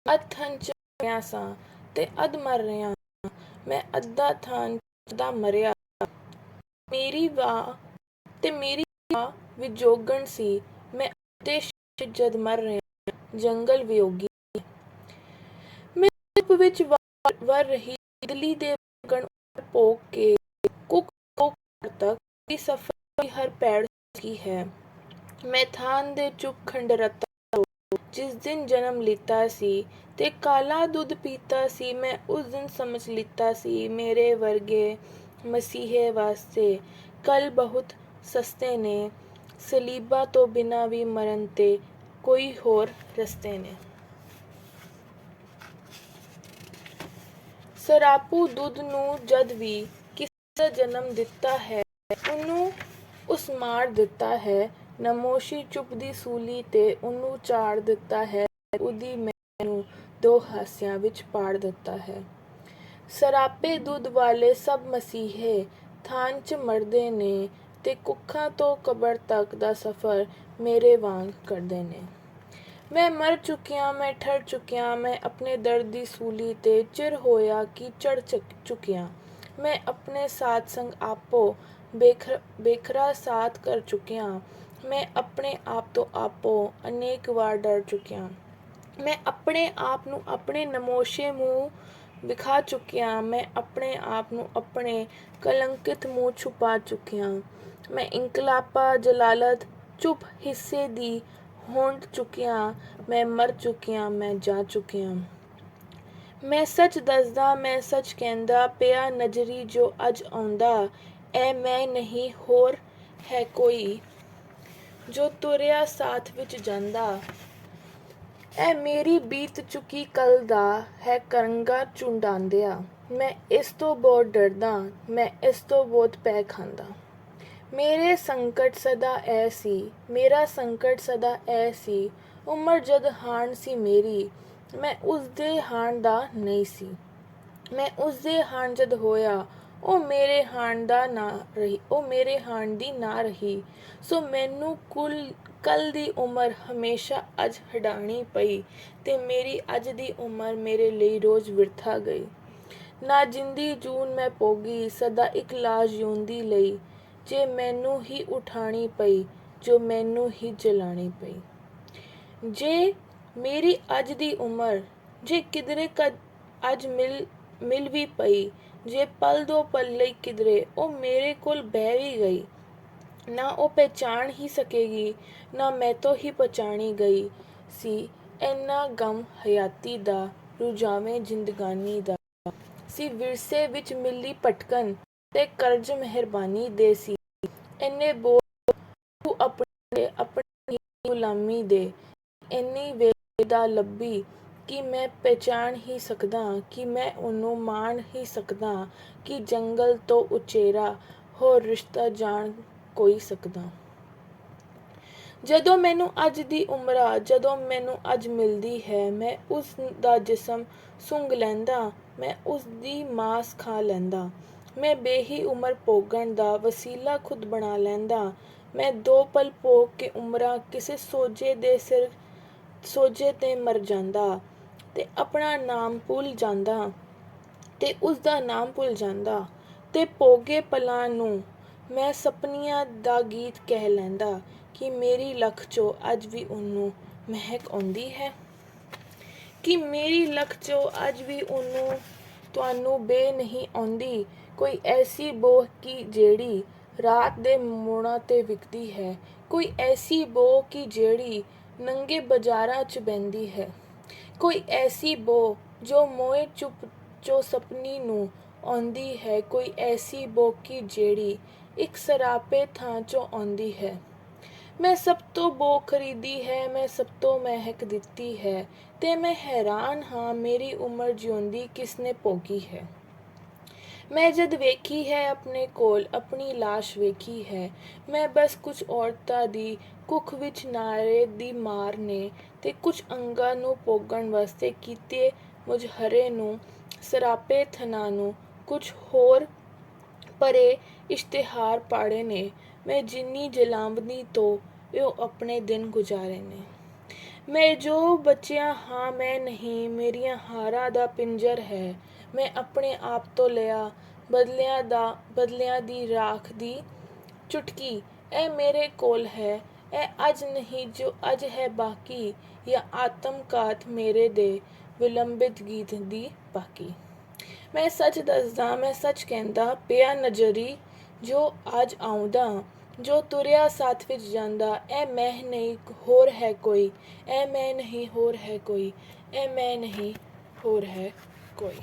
ਅੱਧ ਥਣ 'ਚ ਮਰਿਆ ਸਾਂ ਤੇ ਅੱਧ ਮਰ ਰਿਹਾ ਹਾਂ। ਮੈਂ ਅੱਧਾ ਥਣ 'ਚ ਅੱਧਾ ਮਰਿਆ। ਮੇਰੀ ਵਾਹ ਵਿਜੋਗਣ ਸੀ। ਮੈਂ ਅੱਧੇ ਸ਼ਹਿਰ 'ਚ ਜਦ ਮਰ ਰਿਹਾ ਜੰਗਲ ਵਿਯੋਗੀ ਹੈ। ਮੈਂ ਧੁੱਪ ਵਿੱਚ ਵਰ ਰਹੀ ਇਡਲੀ ਦੇ ਵਗਣ ਉੱਪਰ ਭੋਗ ਕੇ ਕੁੱਕ ਤੱਕ ਦੀ ਸਫ਼ਰ ਦੀ ਹਰ ਪੈੜ ਕੀ ਹੈ। ਮੈਂ ਥਾਨ ਦੇ ਚੁੱਪ ਖੰਡਰਤਾ ਤੋਂ ਜਿਸ ਦਿਨ ਜਨਮ ਲਿੱਤਾ ਸੀ ਤੇ ਕਾਲਾ ਦੁੱਧ ਪੀਤਾ ਸੀ, ਮੈਂ ਉਸ ਦਿਨ ਸਮਝ ਲਿੱਤਾ ਸੀ ਮੇਰੇ ਵਰਗੇ ਮਸੀਹੇ ਵਾਸਤੇ ਕੱਲ੍ਹ ਬਹੁਤ ਸਸਤੇ ਨੇ। ਸਲੀਬਾਂ ਤੋਂ ਬਿਨਾਂ ਵੀ ਮਰਨ ਤੇ ਕੋਈ ਹੋਰ ਰਸਤੇ ਨੇ। ਸਰਾਪੂ ਦੁੱਧ ਨੂੰ ਜਦ ਵੀ ਕਿਸੇ ਦਾ ਜਨਮ ਦਿੱਤਾ ਹੈ, ਉਹਨੂੰ ਉਸ ਮਾਰ ਦਿੱਤਾ ਹੈ। ਨਮੋਸ਼ੀ ਚੁੱਪਦੀ ਸੂਲੀ ਤੇ ਉਹਨੂੰ ਝਾੜ ਦਿੱਤਾ ਹੈ। ਉਹਦੀ ਮੈਲ ਨੂੰ ਦੋ ਹਾਸਿਆਂ ਵਿੱਚ ਪਾੜ ਦਿੱਤਾ ਹੈ। ਸਰਾਪੇ ਦੁੱਧ ਵਾਲੇ ਸਭ ਮਸੀਹੇ ਥਾਨ 'ਚ ਮਰਦੇ ਨੇ ਤੇ ਕੁੱਖਾਂ ਤੋਂ ਕਬਰ ਤੱਕ ਦਾ ਸਫ਼ਰ ਮੇਰੇ ਵਾਂਗ ਕਰਦੇ ਨੇ। ਮੈਂ ਮਰ ਚੁੱਕਿਆ, ਮੈਂ ਠਰ ਚੁੱਕਿਆ, ਮੈਂ ਆਪਣੇ ਦਰਦ ਦੀ ਸੂਲੀ ਤੇ ਚਿਰ ਹੋਇਆ ਕਿ ਚੜ੍ਹ ਚੁੱਕਿਆ। ਮੈਂ ਆਪਣੇ ਸਾਧ ਸੰਗ ਆਪੋ ਬੇਖਰਾ ਸਾਥ ਕਰ ਚੁੱਕਿਆ। ਮੈਂ ਆਪਣੇ ਆਪ ਤੋਂ ਆਪੋ ਅਨੇਕ ਵਾਰ ਡਰ ਚੁੱਕਿਆ। ਮੈਂ ਆਪਣੇ ਆਪ ਨੂੰ ਆਪਣੇ ਨਮੋਸ਼ੇ ਮੂੰਹ ਵਿਖਾ ਚੁੱਕਿਆ। ਮੈਂ ਆਪਣੇ ਆਪ ਨੂੰ ਆਪਣੇ ਕਲੰਕਿਤ ਮੂੰਹ ਛੁਪਾ ਚੁੱਕਿਆ। ਮੈਂ ਇਨਕਲਾਬਾ ਜਲਾਲਤ ਚੁੱਪ ਹਿੱਸੇ ਦੀ ਹੋਂਦ ਚੁੱਕਿਆ। ਮੈਂ ਮਰ ਚੁੱਕਿਆ, ਮੈਂ ਜਾ ਚੁੱਕਿਆ। ਮੈਂ ਸੱਚ ਦੱਸਦਾ, ਮੈਂ ਸੱਚ ਕਹਿੰਦਾ ਪਿਆ ਨਜ਼ਰੀ ਜੋ ਅੱਜ ਆਉਂਦਾ, ਇਹ ਮੈਂ ਨਹੀਂ ਹੋਰ ਹੈ ਕੋਈ ਜੋ ਤੁਰਿਆ ਸਾਥ ਵਿੱਚ ਜਾਂਦਾ। ਇਹ ਮੇਰੀ ਬੀਤ ਚੁੱਕੀ ਕੱਲ੍ਹ ਦਾ ਹੈ ਕਰੰਗਾ ਚੁੰਡਾਂਦਿਆ। ਮੈਂ ਇਸ ਤੋਂ ਬਹੁਤ ਡਰਦਾ, ਮੈਂ ਇਸ ਤੋਂ ਬਹੁਤ ਪੈ ਖਾਂਦਾ। ਮੇਰੇ ਸੰਕਟ ਸਦਾ ਇਹ ਸੀ, ਮੇਰਾ ਸੰਕਟ ਸਦਾ ਇਹ ਸੀ। ਉਮਰ ਜਦ ਹਾਣ ਸੀ ਮੇਰੀ, ਮੈਂ ਉਸਦੇ ਹਾਣ ਦਾ ਨਹੀਂ ਸੀ। ਮੈਂ ਉਸਦੇ ਹਾਣ ਜਦ ਹੋਇਆ, ਉਹ ਮੇਰੇ ਹਾਣ ਦਾ ਨਾ ਰਹੀ, ਉਹ ਮੇਰੇ ਹਾਣ ਦੀ ਨਾ ਰਹੀ। ਸੋ ਮੈਨੂੰ ਕੱਲ੍ਹ ਦੀ ਉਮਰ ਹਮੇਸ਼ਾ ਅੱਜ ਹੰਢਾਣੀ ਪਈ ਤੇ ਮੇਰੀ ਅੱਜ ਦੀ ਉਮਰ ਮੇਰੇ ਲਈ ਰੋਜ਼ ਬਿਰਥਾ ਗਈ। ਨਾ ਜਿੰਦੀ ਜੂਨ ਮੈਂ ਭੋਗੀ, ਸਦਾ ਇੱਕ ਲਾਸ਼ ਜਿਉਂਦੀ ਲਈ, ਜੇ ਮੈਨੂੰ ਹੀ ਉਠਾਣੀ ਪਈ, ਜੋ ਮੈਨੂੰ ਹੀ ਜਲਾਣੀ ਪਈ। ਜੇ ਮੇਰੀ ਅੱਜ ਦੀ ਉਮਰ ਜੇ ਕਿਧਰੇ ਅੱਜ ਮਿਲ ਵੀ ਪਈ, ਜੇ ਪਲ ਦੋ ਪਲ ਲਈ ਕਿਧਰੇ ਉਹ ਮੇਰੇ ਕੋਲ ਬਹਿ ਵੀ ਗਈ, ਨਾ ਉਹ ਪਹਿਚਾਣ ਹੀ ਸਕੇਗੀ, ਨਾ ਮੈਥੋਂ ਹੀ ਪਛਾਣੀ ਗਈ ਸੀ। ਇੰਨਾ ਗਮ ਹਯਾਤੀ ਦਾ, ਰੁਝਾਵੇਂ ਜ਼ਿੰਦਗਾਨੀ ਦਾ ਸੀ, ਵਿਰਸੇ ਵਿੱਚ ਮਿਲੀ ਭਟਕਣ ਤੇ ਕਰਜ਼ ਮਿਹਰਬਾਨੀ ਦੇ ਸੀ। ਇੰਨੇ ਬੋਝ ਤੂੰ ਆਪਣੀ ਗੁਲਾਮੀ ਦੇ, ਇੰਨੀ ਵੇਦਾ ਲੱਭੀ ਕਿ ਮੈਂ ਪਹਿਚਾਣ ਹੀ ਸਕਦਾ, ਕਿ ਮੈਂ ਉਹਨੂੰ ਮਾਣ ਹੀ ਸਕਦਾ, ਕਿ ਜੰਗਲ ਤੋਂ ਉਚੇਰਾ ਹੋਰ ਰਿਸ਼ਤਾ ਜਾਣ ਕੋਈ ਸਕਦਾ। ਜਦੋਂ ਮੈਨੂੰ ਅੱਜ ਦੀ ਉਮਰਾ, ਜਦੋਂ ਮੈਨੂੰ ਅੱਜ ਮਿਲਦੀ ਹੈ, ਮੈਂ ਉਸ ਦਾ ਜਿਸਮ ਸੁੰਘ ਲੈਂਦਾ, ਮੈਂ ਉਸ ਦੀ ਮਾਸ ਖਾ ਲੈਂਦਾ। ਮੈਂ ਬੇਹੀ ਉਮਰ ਭੋਗਣ ਦਾ ਵਸੀਲਾ ਖੁਦ ਬਣਾ ਲੈਂਦਾ। ਮੈਂ ਦੋ ਪਲ ਭੋਗ ਕੇ ਉਮਰਾਂ ਕਿਸੇ ਸੋਝੇ ਤੇ ਮਰ ਜਾਂਦਾ ਤੇ ਆਪਣਾ ਨਾਮ ਭੁੱਲ ਜਾਂਦਾ ਤੇ ਉਸਦਾ ਨਾਮ ਭੁੱਲ ਜਾਂਦਾ। ਤੇ ਭੋਗੇ ਪਲਾਂ ਨੂੰ ਮੈਂ ਸਪਨਿਆਂ ਦਾ ਗੀਤ ਕਹਿ ਲੈਂਦਾ ਕਿ ਮੇਰੀ ਲੱਖ 'ਚੋਂ ਅੱਜ ਵੀ ਉਹਨੂੰ ਮਹਿਕ ਆਉਂਦੀ ਹੈ, ਕਿ ਮੇਰੀ ਲੱਖ 'ਚੋਂ ਅੱਜ ਵੀ ਉਹਨੂੰ ਤੁਹਾਨੂੰ ਬੇ ਨਹੀਂ ਆਉਂਦੀ। ਕੋਈ ਐਸੀ ਬੋ ਕਿ ਜਿਹੜੀ ਰਾਤ ਦੇ ਮੋੜਾਂ ਤੇ ਵਿਕਦੀ ਹੈ, ਕੋਈ ਐਸੀ ਬੋ ਕਿ ਜਿਹੜੀ ਨੰਗੇ ਬਾਜ਼ਾਰਾਂ 'ਚ ਬਹਿੰਦੀ ਹੈ, ਕੋਈ ਐਸੀ ਬੋ ਜੋ ਮੋਏ ਚੁੱਪ 'ਚੋਂ ਸਪਨੀ ਨੂੰ ਆਉਂਦੀ ਹੈ, ਕੋਈ ਐਸੀ ਬੋ ਕਿ ਜਿਹੜੀ ਇੱਕ ਸਰਾਪੇ ਥਾਂ 'ਚੋਂ ਆਉਂਦੀ ਹੈ। ਮੈਂ ਸਭ ਤੋਂ ਬੋ ਖਰੀਦੀ ਹੈ, ਮੈਂ ਸਭ ਤੋਂ ਮਹਿਕ ਦਿੱਤੀ ਹੈ, ਤੇ ਮੈਂ ਹੈਰਾਨ ਹਾਂ ਮੇਰੀ ਉਮਰ ਜਿਉਂਦੀ ਕਿਸਨੇ ਭੋਗੀ ਹੈ। ਮੈਂ ਜਦ ਵੇਖੀ ਹੈ ਆਪਣੇ ਕੋਲ ਆਪਣੀ ਲਾਸ਼ ਵੇਖੀ ਹੈ, ਮੈਂ ਬਸ ਕੁਝ ਔਰਤਾਂ ਦੀ ਕੁੱਖ ਵਿੱਚ ਨਾਰੇ ਦੀ ਮਾਰ ਨੇ ਤੇ ਕੁਝ ਅੰਗਾਂ ਨੂੰ ਭੋਗਣ ਵਾਸਤੇ ਕੀਤੇ ਮੁਜ਼ਹਰੇ ਨੂੰ, ਸਰਾਪੇ ਥਣਾਂ ਨੂੰ, ਕੁਝ ਹੋਰ ਭਰੇ ਇਸ਼ਤਿਹਾਰ ਪਾੜੇ ਨੇ। ਮੈਂ ਜਿੰਨੀ ਜਲਾਵਤਨੀ ਤੋਂ ਉਹ ਆਪਣੇ ਦਿਨ ਗੁਜ਼ਾਰੇ ਨੇ। ਮੈਂ ਜੋ ਬਚਿਆ ਹਾਂ ਮੈਂ ਨਹੀਂ, ਮੇਰੀਆਂ ਹਾਰਾਂ ਦਾ ਪਿੰਜਰ ਹੈ। ਮੈਂ ਆਪਣੇ ਆਪ ਤੋਂ ਲਿਆ ਬਦਲਿਆਂ ਦੀ ਰਾਖ ਦੀ ਚੁਟਕੀ, ਇਹ ਮੇਰੇ ਕੋਲ ਹੈ। ਇਹ ਅੱਜ ਨਹੀਂ ਜੋ ਅੱਜ ਹੈ ਬਾਕੀ, ਜਾਂ ਆਤਮਘਾਤ ਮੇਰੇ ਦੇ ਵਿਲੰਬਿਤ ਗੀਤ ਦੀ ਬਾਕੀ। ਮੈਂ ਸੱਚ ਦੱਸਦਾ, ਮੈਂ ਸੱਚ ਕਹਿੰਦਾ ਪਿਆ ਨਜ਼ਰੀ ਜੋ ਅੱਜ ਆਉਂਦਾ, ਜੋ ਤੁਰਿਆ ਸਾਥ ਵਿੱਚ ਜਾਂਦਾ। ਇਹ ਮੈਂ ਨਹੀਂ ਹੋਰ ਹੈ ਕੋਈ, ਇਹ ਮੈਂ ਨਹੀਂ ਹੋਰ ਹੈ ਕੋਈ, ਇਹ ਮੈਂ ਨਹੀਂ ਹੋਰ ਹੈ ਕੋਈ।